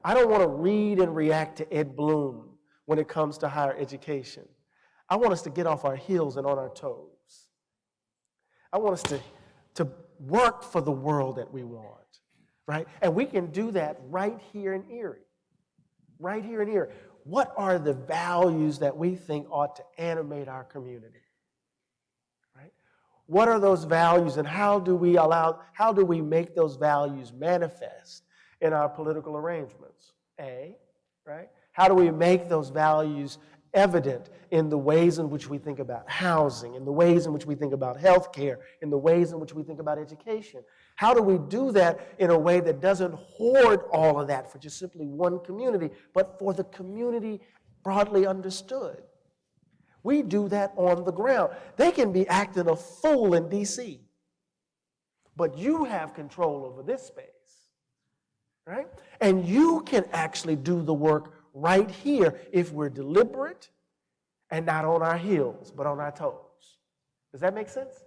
I don't want to read and react to Ed Bloom when it comes to higher education. I want us to get off our heels and on our toes. I want us to work for the world that we want, right? And we can do that right here in Erie. Right here in Erie. What are the values that we think ought to animate our community? Right? What are those values, and how do we make those values manifest in our political arrangements? Right? How do we make those values evident in the ways in which we think about housing, in the ways in which we think about health care, in the ways in which we think about education? How do we do that in a way that doesn't hoard all of that for just simply one community, but for the community broadly understood? We do that on the ground. They can be acting a fool in D.C., but you have control over this space. Right? And you can actually do the work right here if we're deliberate and not on our heels, but on our toes. Does that make sense?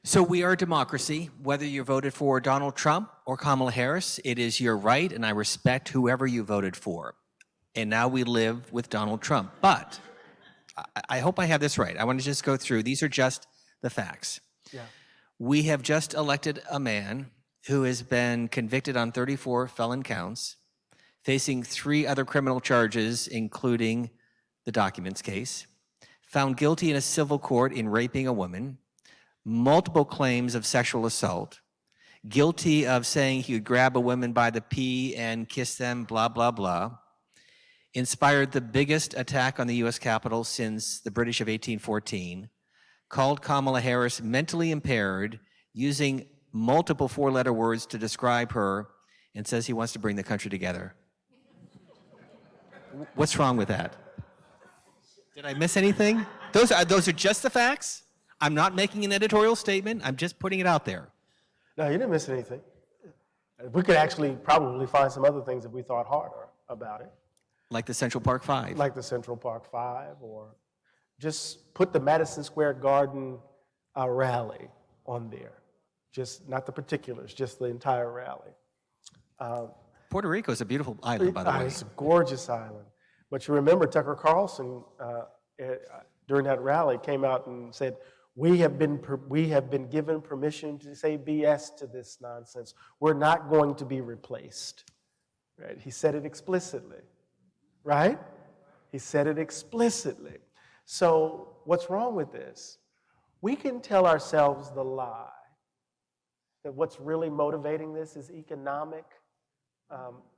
So we are a democracy. Whether you voted for Donald Trump or Kamala Harris, it is your right, and I respect whoever you voted for. And now we live with Donald Trump. But I hope I have this right. I want to just go through. These are just the facts. Yeah. We have just elected a man who has been convicted on 34 felon counts, facing 3 other criminal charges, including the documents case, found guilty in a civil court in raping a woman, multiple claims of sexual assault, guilty of saying he would grab a woman by the pee and kiss them, blah, blah, blah, inspired the biggest attack on the U.S. Capitol since the British of 1814, called Kamala Harris mentally impaired, using multiple 4-letter words to describe her, and says he wants to bring the country together. What's wrong with that? Did I miss anything? Those are just the facts. I'm not making an editorial statement. I'm just putting it out there. No, you didn't miss anything. We could actually probably find some other things if we thought harder about it. Like the Central Park Five. Like the Central Park Five, or just put the Madison Square Garden rally on there. Just not the particulars, just the entire rally. Puerto Rico is a beautiful island, by the way. It's a gorgeous island. But you remember Tucker Carlson, during that rally, came out and said, we have been given permission to say BS to this nonsense. We're not going to be replaced. Right? He said it explicitly. Right? He said it explicitly. So what's wrong with this? We can tell ourselves the lie that what's really motivating this is economic,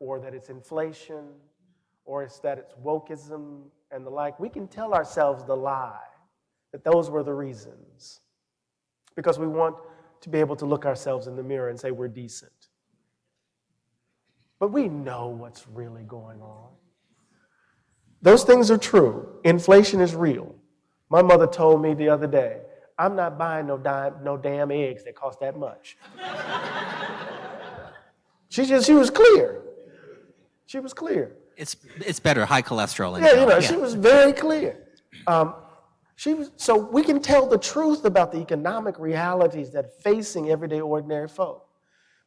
or that it's inflation, or it's that it's wokeism and the like. We can tell ourselves the lie that those were the reasons, because we want to be able to look ourselves in the mirror and say we're decent. But we know what's really going on. Those things are true. Inflation is real. My mother told me the other day, I'm not buying no damn eggs that cost that much. She was clear. She was clear. It's better, high cholesterol. She was very clear. So we can tell the truth about the economic realities that are facing everyday ordinary folk.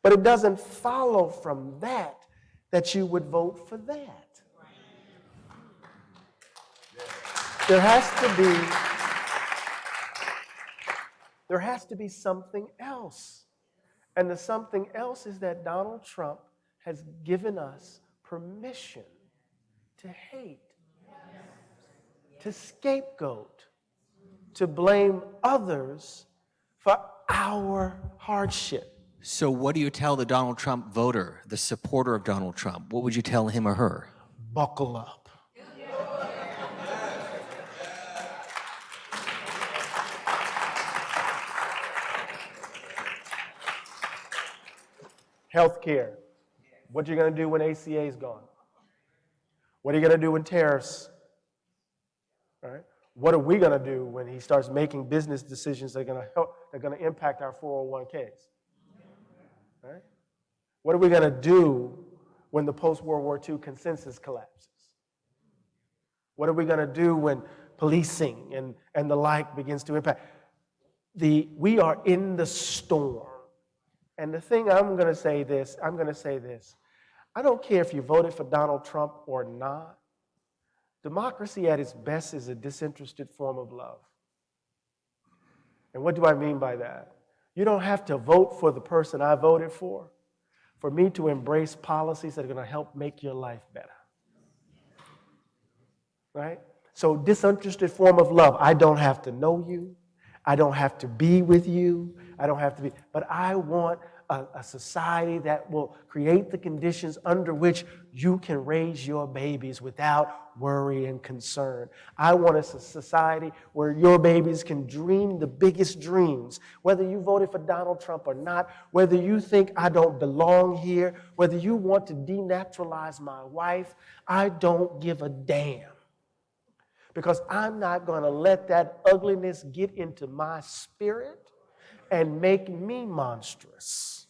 But it doesn't follow from that you would vote for that. There has to be something else. And the something else is that Donald Trump has given us permission to hate, to scapegoat, to blame others for our hardship. So what do you tell the Donald Trump voter, the supporter of Donald Trump? What would you tell him or her? Buckle up. Healthcare. What are you going to do when ACA is gone? What are you going to do when tariffs? All right? What are we going to do when he starts making business decisions that are going to help, that are going to impact our 401ks? All right? What are we going to do when the post-World War II consensus collapses? What are we going to do when policing and the like begins to impact? We are in the storm. And the thing I'm going to say this. I don't care if you voted for Donald Trump or not. Democracy at its best is a disinterested form of love. And what do I mean by that? You don't have to vote for the person I voted for me to embrace policies that are going to help make your life better. Right? So disinterested form of love. I don't have to know you. I don't have to be with you. But I want a society that will create the conditions under which you can raise your babies without worry and concern. I want a society where your babies can dream the biggest dreams, whether you voted for Donald Trump or not, whether you think I don't belong here, whether you want to denaturalize my wife, I don't give a damn. Because I'm not going to let that ugliness get into my spirit and make me monstrous.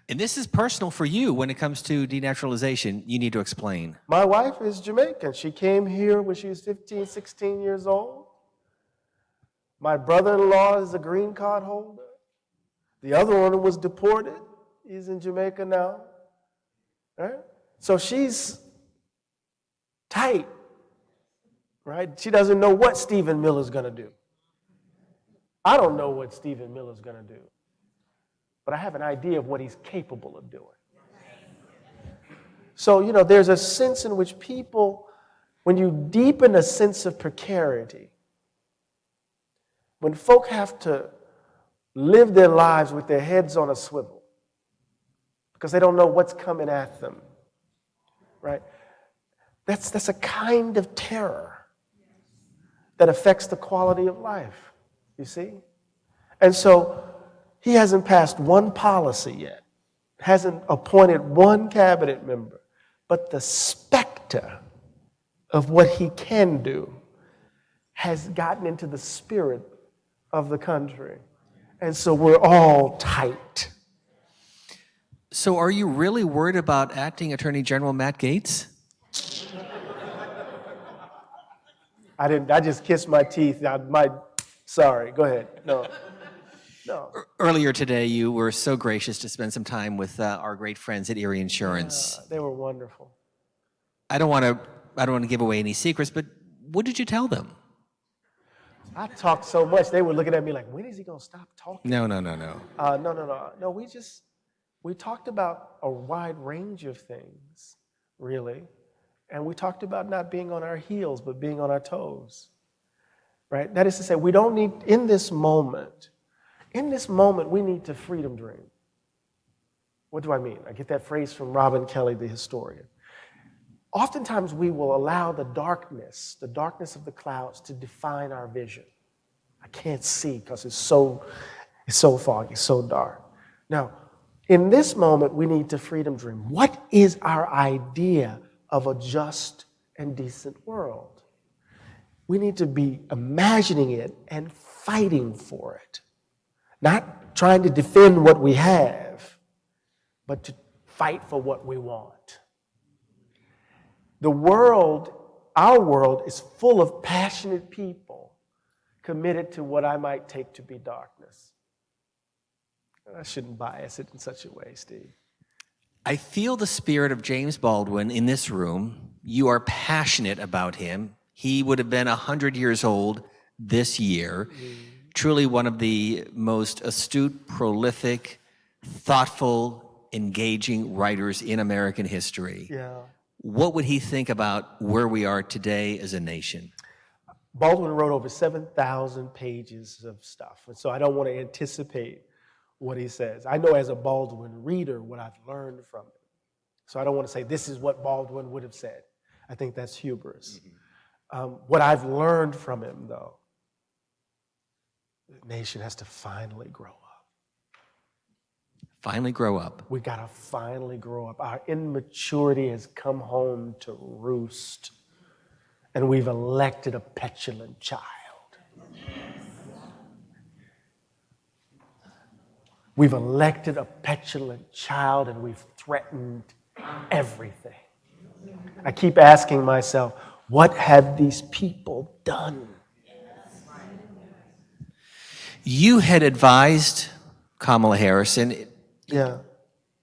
And this is personal for you when it comes to denaturalization. You need to explain. My wife is Jamaican. She came here when she was 15, 16 years old. My brother-in-law is a green card holder. The other one was deported. He's in Jamaica now. Right? So she's tight. Right? She doesn't know what Stephen Miller's going to do. I don't know what Stephen Miller's going to do. But I have an idea of what he's capable of doing. So, there's a sense in which people, when you deepen a sense of precarity, when folk have to live their lives with their heads on a swivel because they don't know what's coming at them, right? That's a kind of terror that affects the quality of life, you see? And so he hasn't passed one policy yet, hasn't appointed one cabinet member, but the specter of what he can do has gotten into the spirit of the country. And so we're all tight. So are you really worried about Acting Attorney General Matt Gaetz? I just kissed my teeth. Sorry, go ahead. No. Earlier today, you were so gracious to spend some time with our great friends at Erie Insurance. They were wonderful. I don't want to give away any secrets, but what did you tell them? I talked so much, they were looking at me like, when is he going to stop talking? No. No, we talked about a wide range of things, really. And we talked about not being on our heels, but being on our toes, right? That is to say, we don't need, in this moment, we need to freedom dream. What do I mean? I get that phrase from Robin Kelly, the historian. Oftentimes we will allow the darkness of the clouds to define our vision. I can't see because it's so foggy, so dark. Now, in this moment, we need to freedom dream. What is our idea of a just and decent world? We need to be imagining it and fighting for it. Not trying to defend what we have, but to fight for what we want. Our world is full of passionate people committed to what I might take to be darkness. I shouldn't bias it in such a way, Steve. I feel the spirit of James Baldwin in this room. You are passionate about him. He would have been 100 years old this year. Truly one of the most astute, prolific, thoughtful, engaging writers in American history. Yeah. What would he think about where we are today as a nation? Baldwin wrote over 7,000 pages of stuff, and so I don't want to anticipate what he says. I know as a Baldwin reader what I've learned from him. So I don't want to say this is what Baldwin would have said. I think that's hubris. What I've learned from him, though, the nation has to finally grow up. Finally grow up. We got to finally grow up. Our immaturity has come home to roost, and we've elected a petulant child. We've elected a petulant child, and we've threatened everything. I keep asking myself, what have these people done? You had advised Kamala Harris, and Yeah.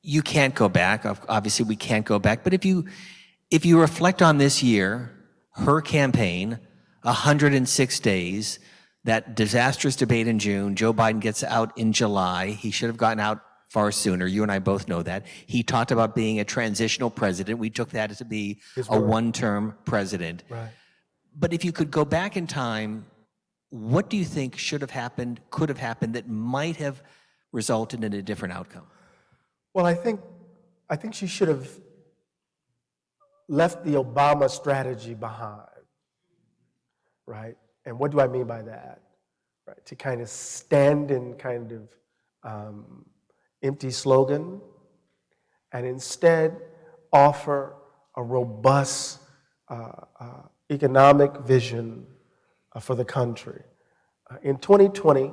you can't go back. Obviously, we can't go back. But if you reflect on this year, her campaign, 106 days, that disastrous debate in June, Joe Biden gets out in July. He should have gotten out far sooner. You and I both know that. He talked about being a transitional president. We took that to be a one-term president. Right. But if you could go back in time, what do you think should have happened, could have happened, that might have resulted in a different outcome? Well, I think she should have left the Obama strategy behind, right? And what do I mean by that? Right, to kind of stand in kind of empty slogan and instead offer a robust economic vision for the country. In 2020,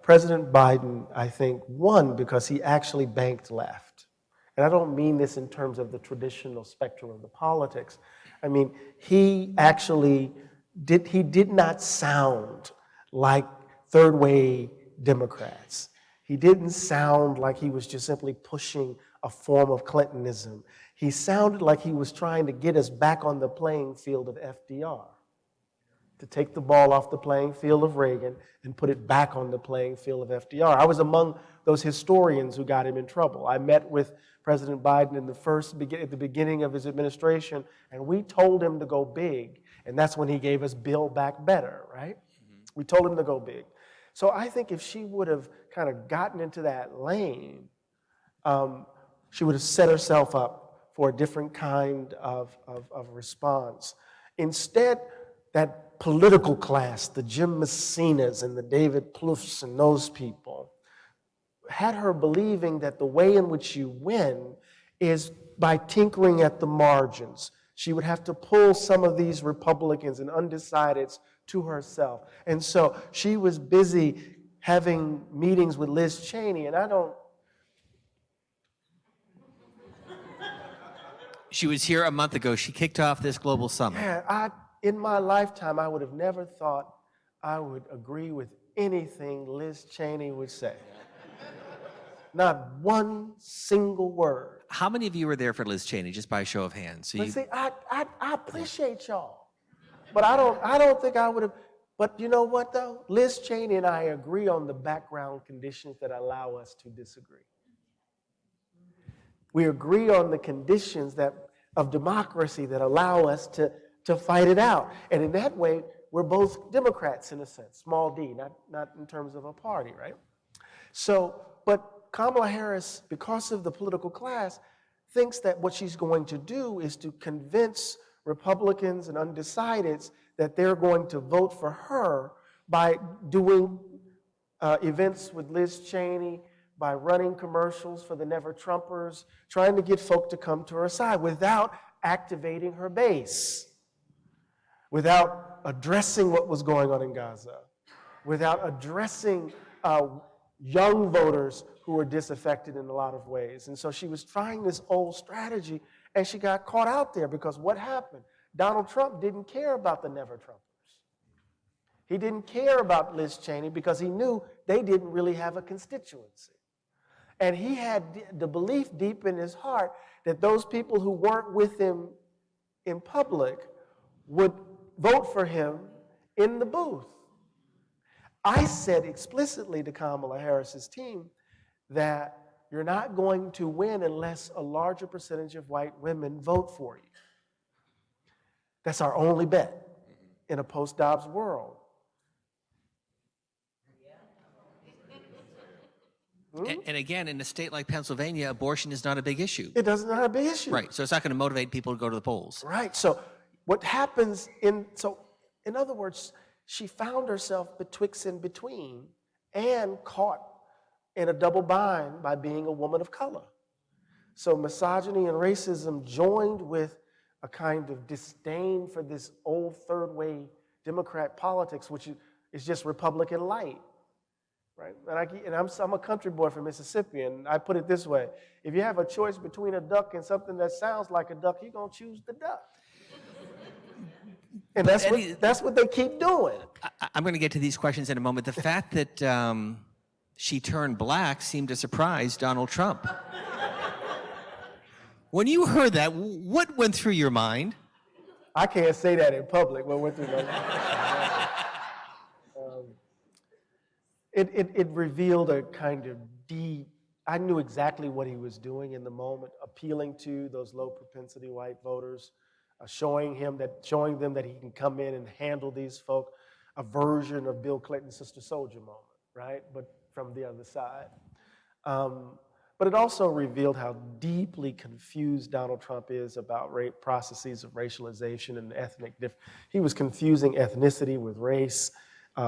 President Biden, I think, won because he actually banked left. And I don't mean this in terms of the traditional spectrum of the politics. I mean, he actually did not sound like third-way Democrats. He didn't sound like he was just simply pushing a form of Clintonism. He sounded like he was trying to get us back on the playing field of FDR, to take the ball off the playing field of Reagan and put it back on the playing field of FDR. I was among those historians who got him in trouble. I met with President Biden at the beginning of his administration, and we told him to go big, and that's when he gave us Build Back Better, right? We told him to go big. So I think if she would have kind of gotten into that lane, she would have set herself up for a different kind of response. Instead, that political class, the Jim Messinas and the David Plouffes and those people, had her believing that the way in which you win is by tinkering at the margins. She would have to pull some of these Republicans and undecideds to herself. And so she was busy having meetings with Liz Cheney, and She was here a month ago. She kicked off this global summit. Yeah, in my lifetime, I would have never thought I would agree with anything Liz Cheney would say. Not one single word. How many of you were there for Liz Cheney, just by a show of hands? So But see, I appreciate y'all, but I don't think I would have. But you know what though? Liz Cheney and I agree on the background conditions that allow us to disagree. We agree on the conditions of democracy that allow us to fight it out. And in that way, we're both Democrats in a sense, small d, not in terms of a party, right? So, but Kamala Harris, because of the political class, thinks that what she's going to do is to convince Republicans and undecideds that they're going to vote for her by doing events with Liz Cheney, by running commercials for the Never Trumpers, trying to get folk to come to her side without activating her base, without addressing what was going on in Gaza, without addressing young voters who were disaffected in a lot of ways. And so she was trying this old strategy, and she got caught out there because what happened? Donald Trump didn't care about the Never Trumpers. He didn't care about Liz Cheney because he knew they didn't really have a constituency. And he had the belief deep in his heart that those people who weren't with him in public would vote for him in the booth. I said explicitly to Kamala Harris's team that you're not going to win unless a larger percentage of white women vote for you. That's our only bet in a post-Dobbs world. And again, in a state like Pennsylvania, abortion is not a big issue. It doesn't have a big issue. Right, so it's not going to motivate people to go to the polls. Right, so what happens in other words, she found herself betwixt and between and caught in a double bind by being a woman of color. So misogyny and racism joined with a kind of disdain for this old third-way Democrat politics, which is just Republican light. Right? And I'm a country boy from Mississippi, and I put it this way. If you have a choice between a duck and something that sounds like a duck, you're going to choose the duck. And that's what they keep doing. I'm going to get to these questions in a moment. The fact that she turned black seemed to surprise Donald Trump. When you heard that, what went through your mind? I can't say that in public. What went through my mind? It revealed a kind of deep, I knew exactly what he was doing in the moment, appealing to those low propensity white voters, showing them that he can come in and handle these folk, a version of Bill Clinton's Sister Soldier moment, right? But from the other side. But it also revealed how deeply confused Donald Trump is about processes of racialization and ethnic difference. He was confusing ethnicity with race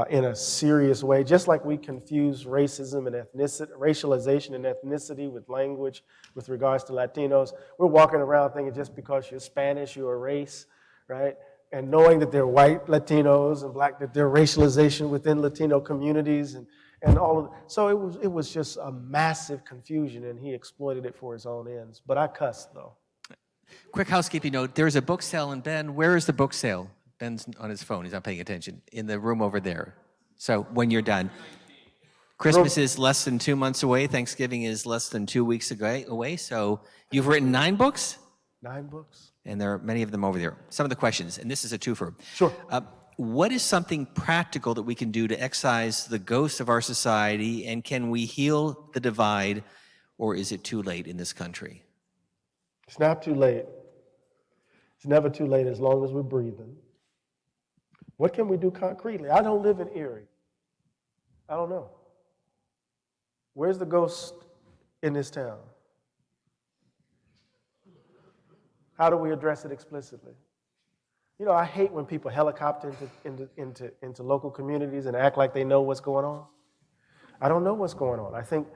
in a serious way, just like we confuse racism and ethnicity, racialization and ethnicity with language with regards to Latinos. We're walking around thinking just because you're Spanish, you're a race, right? And knowing that they're white Latinos and black, that there's racialization within Latino communities and all of that. So it was just a massive confusion, and he exploited it for his own ends. But I cussed, though. Quick housekeeping note, there's a book sale, and Ben, where is the book sale? Ben's on his phone, he's not paying attention. In the room over there. So when you're done. Christmas is less than 2 months away. Thanksgiving is less than 2 weeks away. So you've written 9 books? 9 books. And there are many of them over there. Some of the questions, and this is a twofer. Sure. What is something practical that we can do to excise the ghosts of our society, and can we heal the divide, or is it too late in this country? It's not too late. It's never too late as long as we're breathing. What can we do concretely? I don't live in Erie. I don't know. Where's the ghost in this town? How do we address it explicitly? You know, I hate when people helicopter into local communities and act like they know what's going on. I don't know what's going on. I think,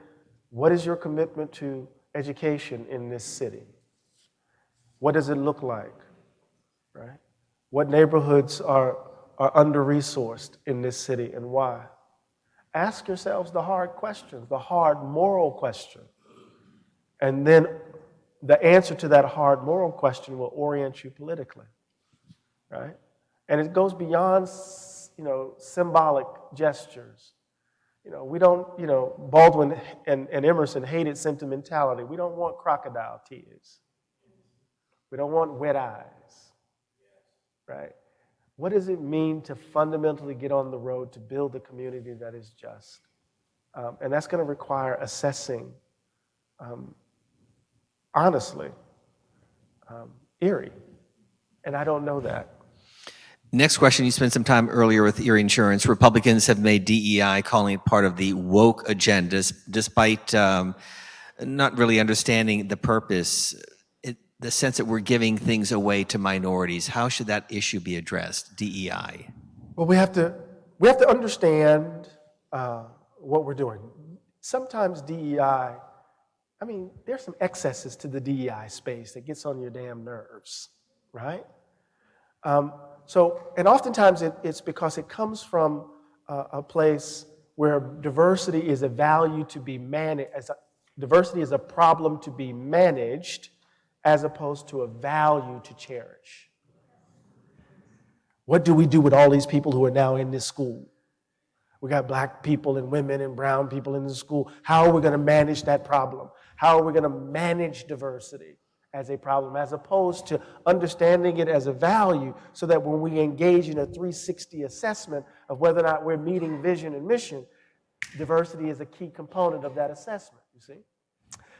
what is your commitment to education in this city? What does it look like, right? What neighborhoods are under-resourced in this city, and why? Ask yourselves the hard questions, the hard moral question. And then the answer to that hard moral question will orient you politically, right? And it goes beyond, symbolic gestures. We don't, Baldwin and Emerson hated sentimentality. We don't want crocodile tears. We don't want wet eyes, right? What does it mean to fundamentally get on the road to build a community that is just? And that's going to require assessing, honestly, Erie. And I don't know that. Next question, you spent some time earlier with Erie Insurance. Republicans have made DEI, calling it part of the woke agenda, despite not really understanding the purpose, the sense that we're giving things away to minorities. How should that issue be addressed, DEI? Well, we have to understand what we're doing. Sometimes DEI, there's some excesses to the DEI space that gets on your damn nerves, right? And oftentimes it's because it comes from a place where diversity is a value to be managed, diversity is a problem to be managed, as opposed to a value to cherish. What do we do with all these people who are now in this school? We got black people and women and brown people in the school. How are we going to manage that problem? How are we going to manage diversity as a problem, as opposed to understanding it as a value, so that when we engage in a 360 assessment of whether or not we're meeting vision and mission, diversity is a key component of that assessment, you see?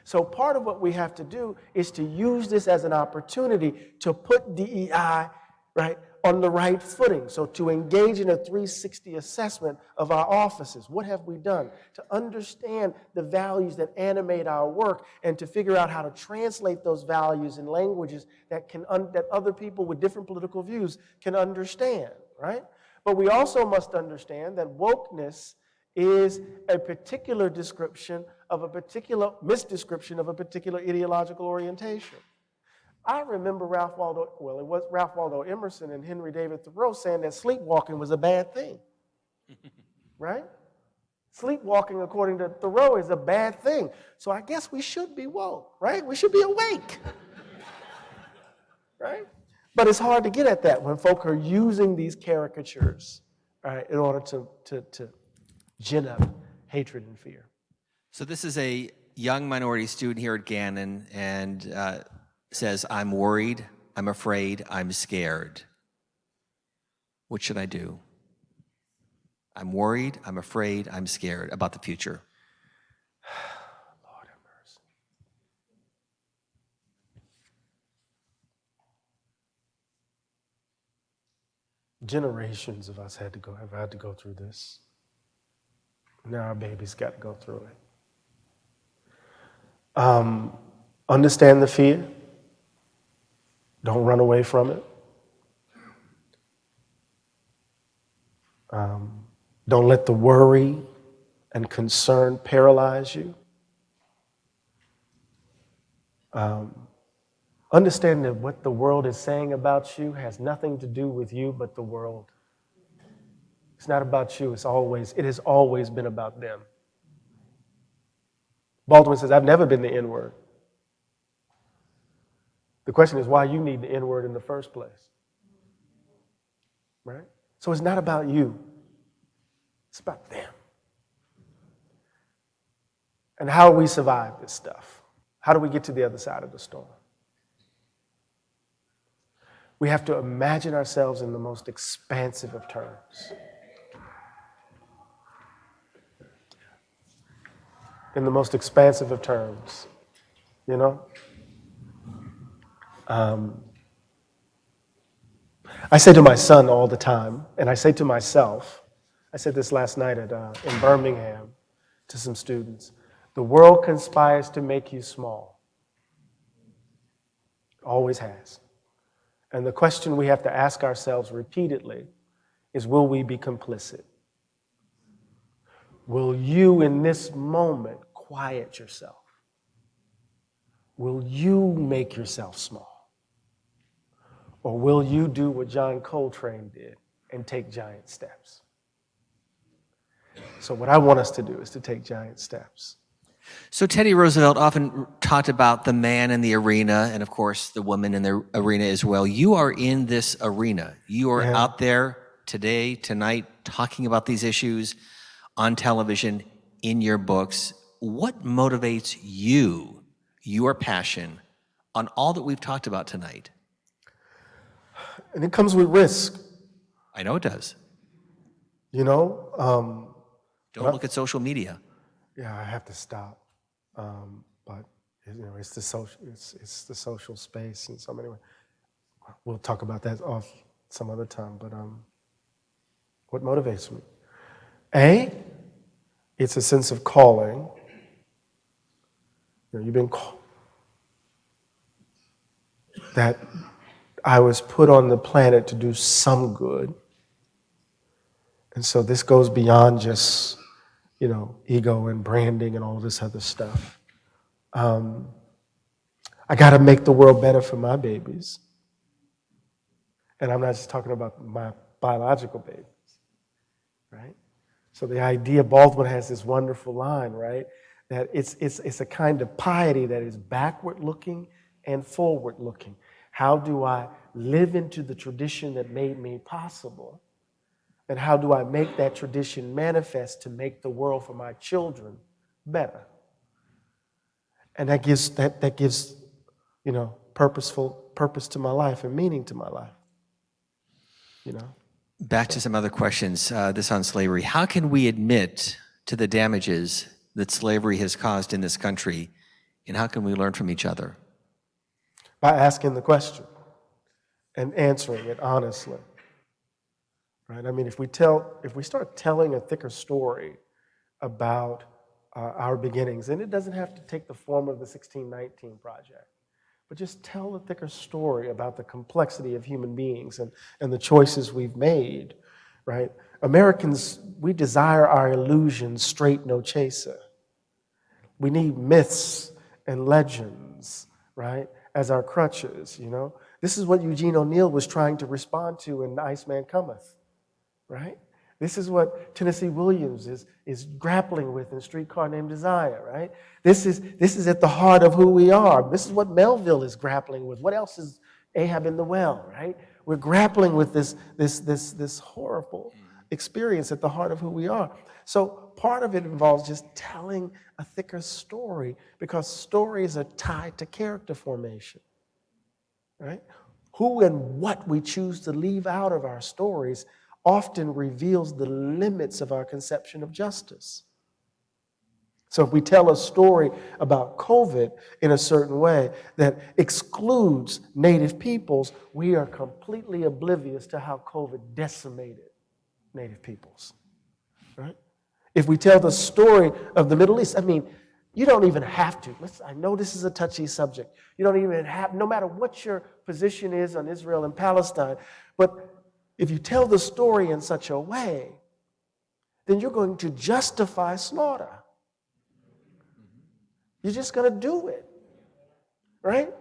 So part of what we have to do is to use this as an opportunity to put DEI, right, on the right footing. So to engage in a 360 assessment of our offices. What have we done? To understand the values that animate our work and to figure out how to translate those values in languages that that other people with different political views can understand, right? But we also must understand that wokeness is a particular description of a particular misdescription of a particular ideological orientation. I remember Ralph Waldo Emerson and Henry David Thoreau saying that sleepwalking was a bad thing, right? Sleepwalking, according to Thoreau, is a bad thing. So I guess we should be woke, right? We should be awake, right? But it's hard to get at that when folk are using these caricatures, right, in order to gin up hatred and fear. So this is a young minority student here at Gannon, and says, I'm worried, I'm afraid, I'm scared. What should I do? I'm worried, I'm afraid, I'm scared about the future. Lord have mercy. Generations of us have had to go through this. Now our babies got to go through it. Understand the fear. Don't run away from it. Don't let the worry and concern paralyze you. Understand that what the world is saying about you has nothing to do with you but the world. It's not about you. It has always been about them. Baldwin says, I've never been the N-word. The question is why you need the N-word in the first place. Right? So it's not about you. It's about them. And how do we survive this stuff? How do we get to the other side of the storm? We have to imagine ourselves in the most expansive of terms. In the most expansive of terms, you know? I say to my son all the time, and I say to myself, I said this last night in Birmingham to some students, the world conspires to make you small. Always has. And the question we have to ask ourselves repeatedly is, will we be complicit? Will you in this moment quiet yourself? Will you make yourself small? Or will you do what John Coltrane did and take giant steps? So what I want us to do is to take giant steps. So Teddy Roosevelt often talked about the man in the arena, and of course the woman in the arena as well. You are in this arena. You are out there today, tonight, talking about these issues on television, in your books. What motivates you, your passion, on all that we've talked about tonight? And it comes with risk. I know it does. You know? Don't look at social media. Yeah, I have to stop. But you know, it's the social space, and so anyway, we'll talk about that off some other time. But what motivates me? It's a sense of calling. You know, you've been called. That I was put on the planet to do some good, and so this goes beyond just, you know, ego and branding and all this other stuff. I got to make the world better for my babies. And I'm not just talking about my biological babies, right? So the idea, Baldwin has this wonderful line, right? That it's a kind of piety that is backward-looking and forward-looking. How do I live into the tradition that made me possible? And how do I make that tradition manifest to make the world for my children better? And that gives, you know, purpose to my life and meaning to my life. You know? Back to some other questions, this on slavery. How can we admit to the damages that slavery has caused in this country, and how can we learn from each other? By asking the question and answering it honestly. Right? I mean, if we start telling a thicker story about our beginnings, and it doesn't have to take the form of the 1619 Project, but just tell a thicker story about the complexity of human beings and the choices we've made, right? Americans, we desire our illusions straight, no chaser. We need myths and legends, right, as our crutches, you know? This is what Eugene O'Neill was trying to respond to in The Iceman Cometh, right? This is what Tennessee Williams is grappling with in Streetcar Named Desire, right? This is at the heart of who we are. This is what Melville is grappling with. What else is Ahab in the well, right? We're grappling with this horrible experience at the heart of who we are. So part of it involves just telling a thicker story, because stories are tied to character formation, right? Who and what we choose to leave out of our stories often reveals the limits of our conception of justice. So if we tell a story about COVID in a certain way that excludes Native peoples, we are completely oblivious to how COVID decimated Native peoples, right? If we tell the story of the Middle East, I mean, you don't even have to. I know this is a touchy subject. You don't even have, no matter what your position is on Israel and Palestine, but if you tell the story in such a way, then you're going to justify slaughter. You're just going to do it, right?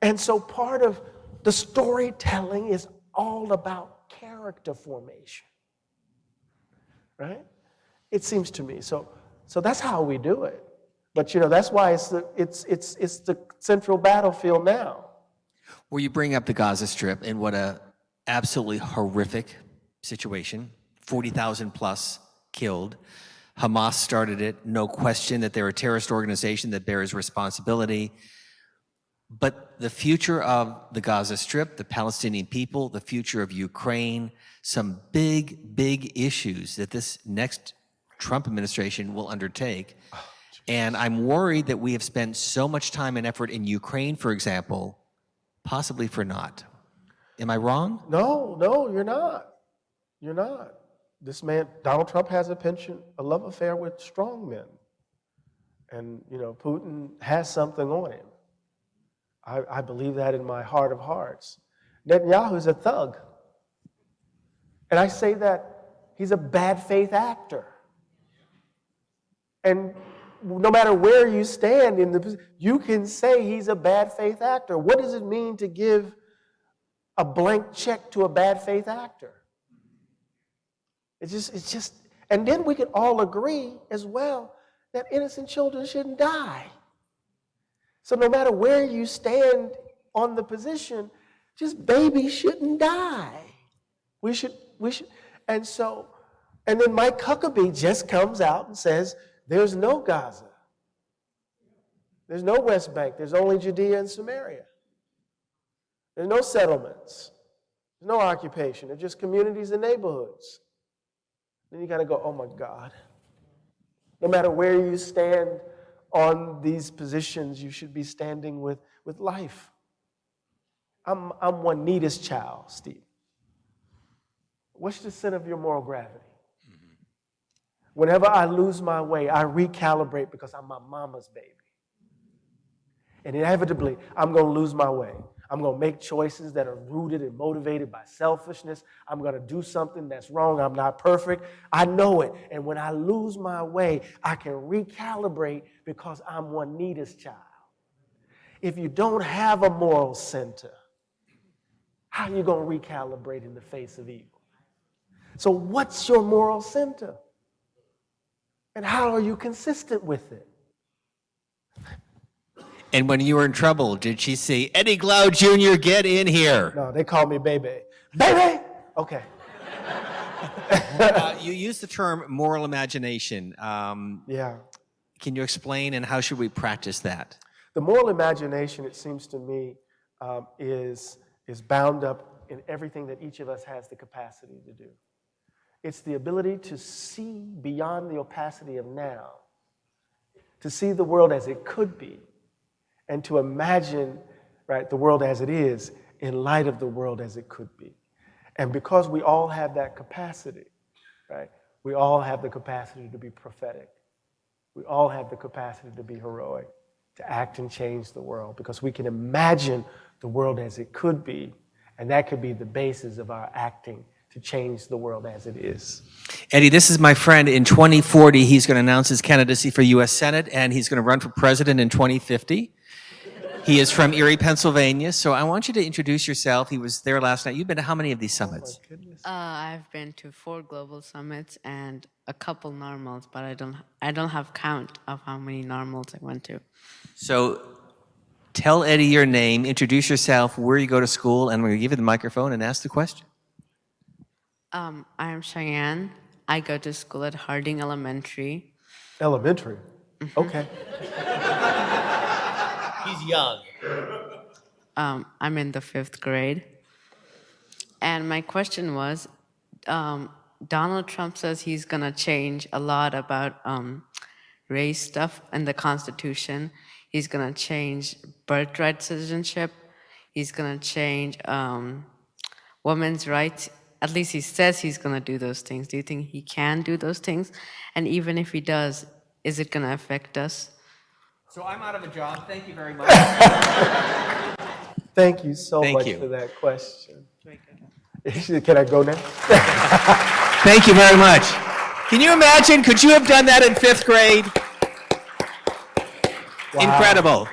And so part of the storytelling is all about character formation, right? It seems to me. So that's how we do it. But you know, that's why it's the central battlefield now. Well, you bring up the Gaza Strip and what a absolutely horrific situation. 40,000 plus killed. Hamas started it. No question that they're a terrorist organization that bears responsibility. But the future of the Gaza Strip, the Palestinian people, the future of Ukraine, some big, big issues that this next Trump administration will undertake. And I'm worried that we have spent so much time and effort in Ukraine, for example, possibly for naught. Am I wrong? No, you're not. You're not. This man, Donald Trump, has a love affair with strong men. And, you know, Putin has something on him. I believe that in my heart of hearts. Netanyahu's a thug. And I say that he's a bad faith actor. And no matter where you stand you can say he's a bad faith actor. What does it mean to give a blank check to a bad faith actor? It's just, and then we can all agree as well that innocent children shouldn't die. So no matter where you stand on the position, just babies shouldn't die. We should, and then Mike Huckabee just comes out and says, there's no Gaza. There's no West Bank. There's only Judea and Samaria. There's no settlements. There's no occupation. They're just communities and neighborhoods. Then you got to go, oh my God. No matter where you stand on these positions, you should be standing with life. I'm Juanita's child, Steve. What's the sin of your moral gravity? Whenever I lose my way, I recalibrate because I'm my mama's baby. And inevitably, I'm going to lose my way. I'm going to make choices that are rooted and motivated by selfishness. I'm going to do something that's wrong. I'm not perfect. I know it. And when I lose my way, I can recalibrate because I'm Juanita's child. If you don't have a moral center, how are you going to recalibrate in the face of evil? So what's your moral center? And how are you consistent with it? And when you were in trouble, did she say, Eddie Glaude Jr., get in here? No, they call me baby. Baby! Okay. You used the term moral imagination. Yeah. Can you explain, and how should we practice that? The moral imagination, it seems to me, is bound up in everything that each of us has the capacity to do. It's the ability to see beyond the opacity of now, to see the world as it could be, and to imagine, right, the world as it is in light of the world as it could be. And because we all have that capacity, right, we all have the capacity to be prophetic. We all have the capacity to be heroic, to act and change the world, because we can imagine the world as it could be, and that could be the basis of our acting to change the world as it is. Eddie, this is my friend. In 2040, he's going to announce his candidacy for U.S. Senate, and he's going to run for president in 2050. He is from Erie, Pennsylvania, so I want you to introduce yourself. He was there last night. You've been to how many of these summits? I've been to 4 global summits and a couple normals, but I don't have count of how many normals I went to. So tell Eddie your name, introduce yourself, where you go to school, and we're going to give you the microphone and ask the question. I am Cheyenne. I go to school at Harding Elementary. Elementary? Okay. He's young. I'm in the 5th grade. And my question was, Donald Trump says he's going to change a lot about race stuff in the Constitution. He's going to change birthright citizenship. He's going to change women's rights. At least he says he's going to do those things. Do you think he can do those things? And even if he does, is it going to affect us? So I'm out of a job. Thank you very much. Thank you so Thank much you. for that question. Can I go now? Thank you very much. Can you imagine? Could you have done that in 5th grade? Wow. Incredible.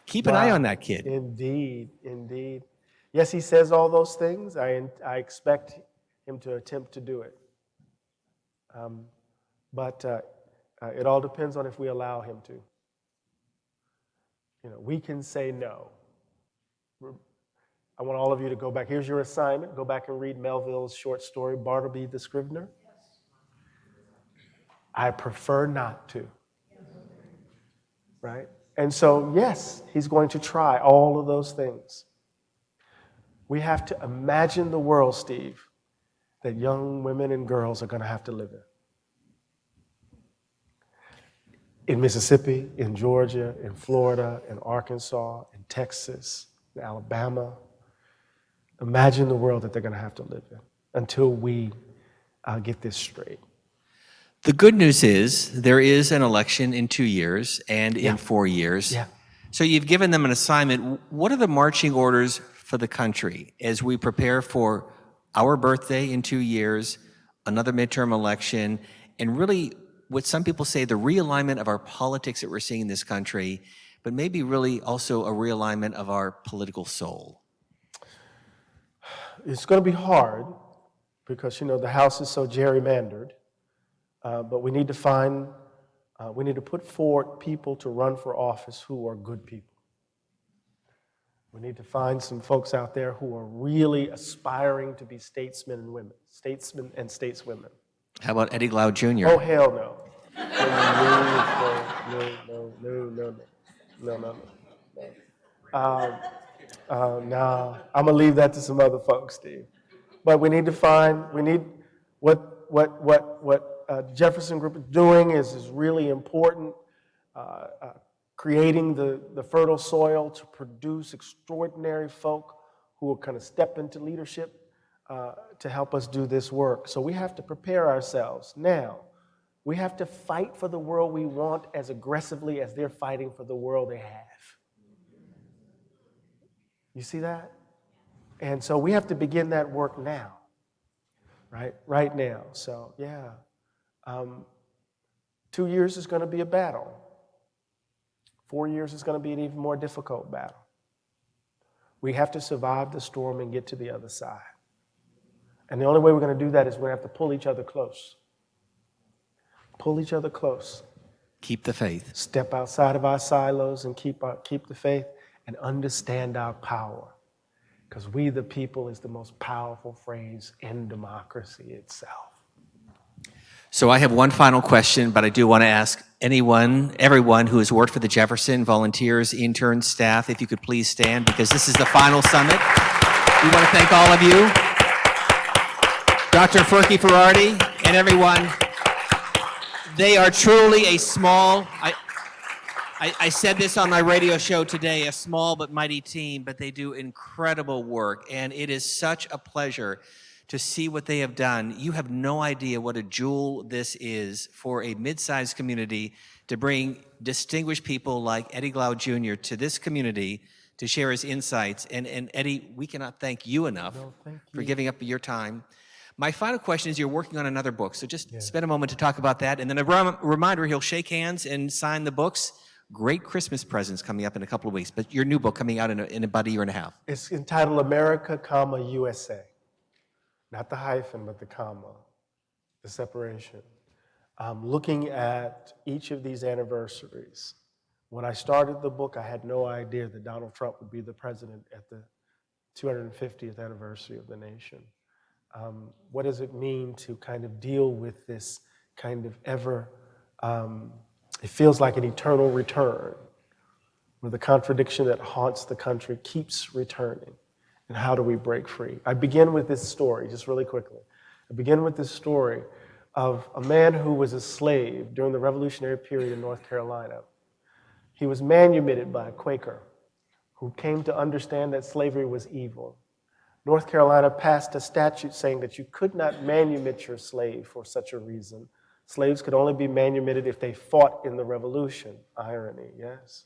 Keep an eye Wow. on that kid. Indeed, indeed. Yes, he says all those things. I expect him to attempt to do it. But it all depends on if we allow him to. You know, we can say no. I want all of you to go back. Here's your assignment. Go back and read Melville's short story, Bartleby the Scrivener. I prefer not to. Right? And so, yes, he's going to try all of those things. We have to imagine the world, Steve, that young women and girls are going to have to live in. In Mississippi, in Georgia, in Florida, in Arkansas, in Texas, in Alabama. Imagine the world that they're going to have to live in until we get this straight. The good news is there is an election in 2 years and in 4 years. Yeah. So you've given them an assignment. What are the marching orders for the country as we prepare for our birthday in 2 years, another midterm election, and really what some people say the realignment of our politics that we're seeing in this country, but maybe really also a realignment of our political soul? It's going to be hard because, you know, the House is so gerrymandered, but we need to put forward people to run for office who are good people. We need to find some folks out there who are really aspiring to be statesmen and women, statesmen and stateswomen. How about Eddie Glaude Jr.? Oh, hell no. No. I'm going to leave that to some other folks, Steve. But we need what Jefferson Group is doing is really important. Creating the fertile soil to produce extraordinary folk who will kind of step into leadership to help us do this work. So we have to prepare ourselves. Now, we have to fight for the world we want as aggressively as they're fighting for the world they have. You see that? And so we have to begin that work now, right? Right now. So, yeah. 2 years is going to be a battle. 4 years is going to be an even more difficult battle. We have to survive the storm and get to the other side. And the only way we're going to do that is we have to pull each other close. Pull each other close. Keep the faith. Step outside of our silos and keep the faith and understand our power. Because we the people is the most powerful phrase in democracy itself. So I have one final question, but I do want to ask everyone who has worked for the Jefferson, volunteers, interns, staff, if you could please stand, because this is the final summit. We want to thank all of you, Dr. Ferki-Ferrardi, and everyone. They are truly a small, I said this on my radio show today, a small but mighty team, but they do incredible work, and it is such a pleasure to see what they have done. You have no idea what a jewel this is for a mid-sized community to bring distinguished people like Eddie Glaude Jr. to this community to share his insights. And Eddie, we cannot thank you enough for giving up your time. My final question is, you're working on another book, so just spend a moment to talk about that. And then a reminder, he'll shake hands and sign the books. Great Christmas presents coming up in a couple of weeks, but your new book coming out in about a year and a half. It's entitled America, USA. Not the hyphen, but the comma, the separation. Looking at each of these anniversaries. When I started the book, I had no idea that Donald Trump would be the president at the 250th anniversary of the nation. What does it mean to kind of deal with this kind of it feels like an eternal return, where the contradiction that haunts the country keeps returning. And how do we break free? I begin with this story, just really quickly. I begin with this story of a man who was a slave during the Revolutionary period in North Carolina. He was manumitted by a Quaker who came to understand that slavery was evil. North Carolina passed a statute saying that you could not manumit your slave for such a reason. Slaves could only be manumitted if they fought in the Revolution. Irony, yes?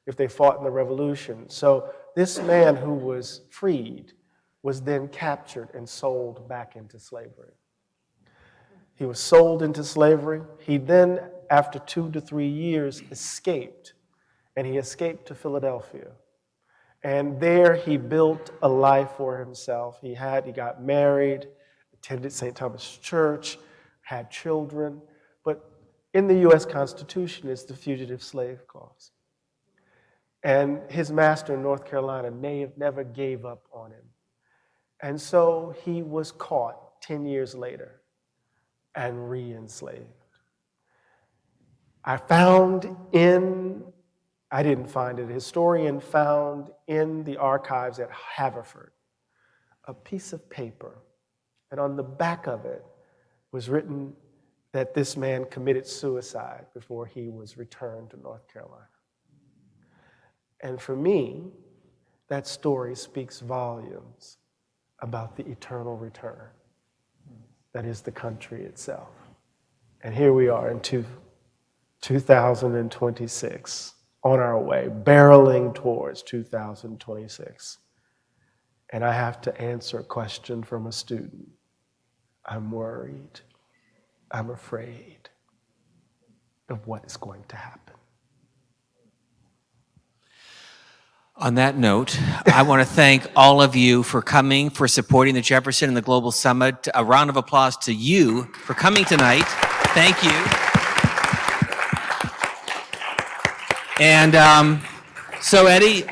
If they fought in the Revolution. So this man who was freed was then captured and sold back into slavery. He was sold into slavery. He then, after 2 to 3 years, escaped. And he escaped to Philadelphia. And there he built a life for himself. He got married, attended St. Thomas Church, had children. But in the U.S. Constitution is the Fugitive Slave Clause. And his master in North Carolina never gave up on him. And so he was caught 10 years later and re-enslaved. I didn't find it, a historian found in the archives at Haverford a piece of paper, and on the back of it was written that this man committed suicide before he was returned to North Carolina. And for me, that story speaks volumes about the eternal return that is the country itself. And here we are in 2026, on our way, barreling towards 2026. And I have to answer a question from a student. I'm worried. I'm afraid of what is going to happen. On that note, I want to thank all of you for coming, for supporting the Jefferson and the Global Summit. A round of applause to you for coming tonight. Thank you. And so, Eddie,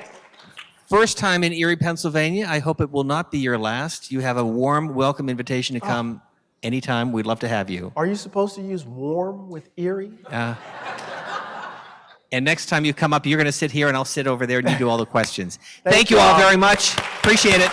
first time in Erie, Pennsylvania. I hope it will not be your last. You have a warm welcome invitation to come anytime. We'd love to have you. Are you supposed to use warm with Erie? And next time you come up, you're going to sit here and I'll sit over there and you do all the questions. Thank you all very much. Appreciate it.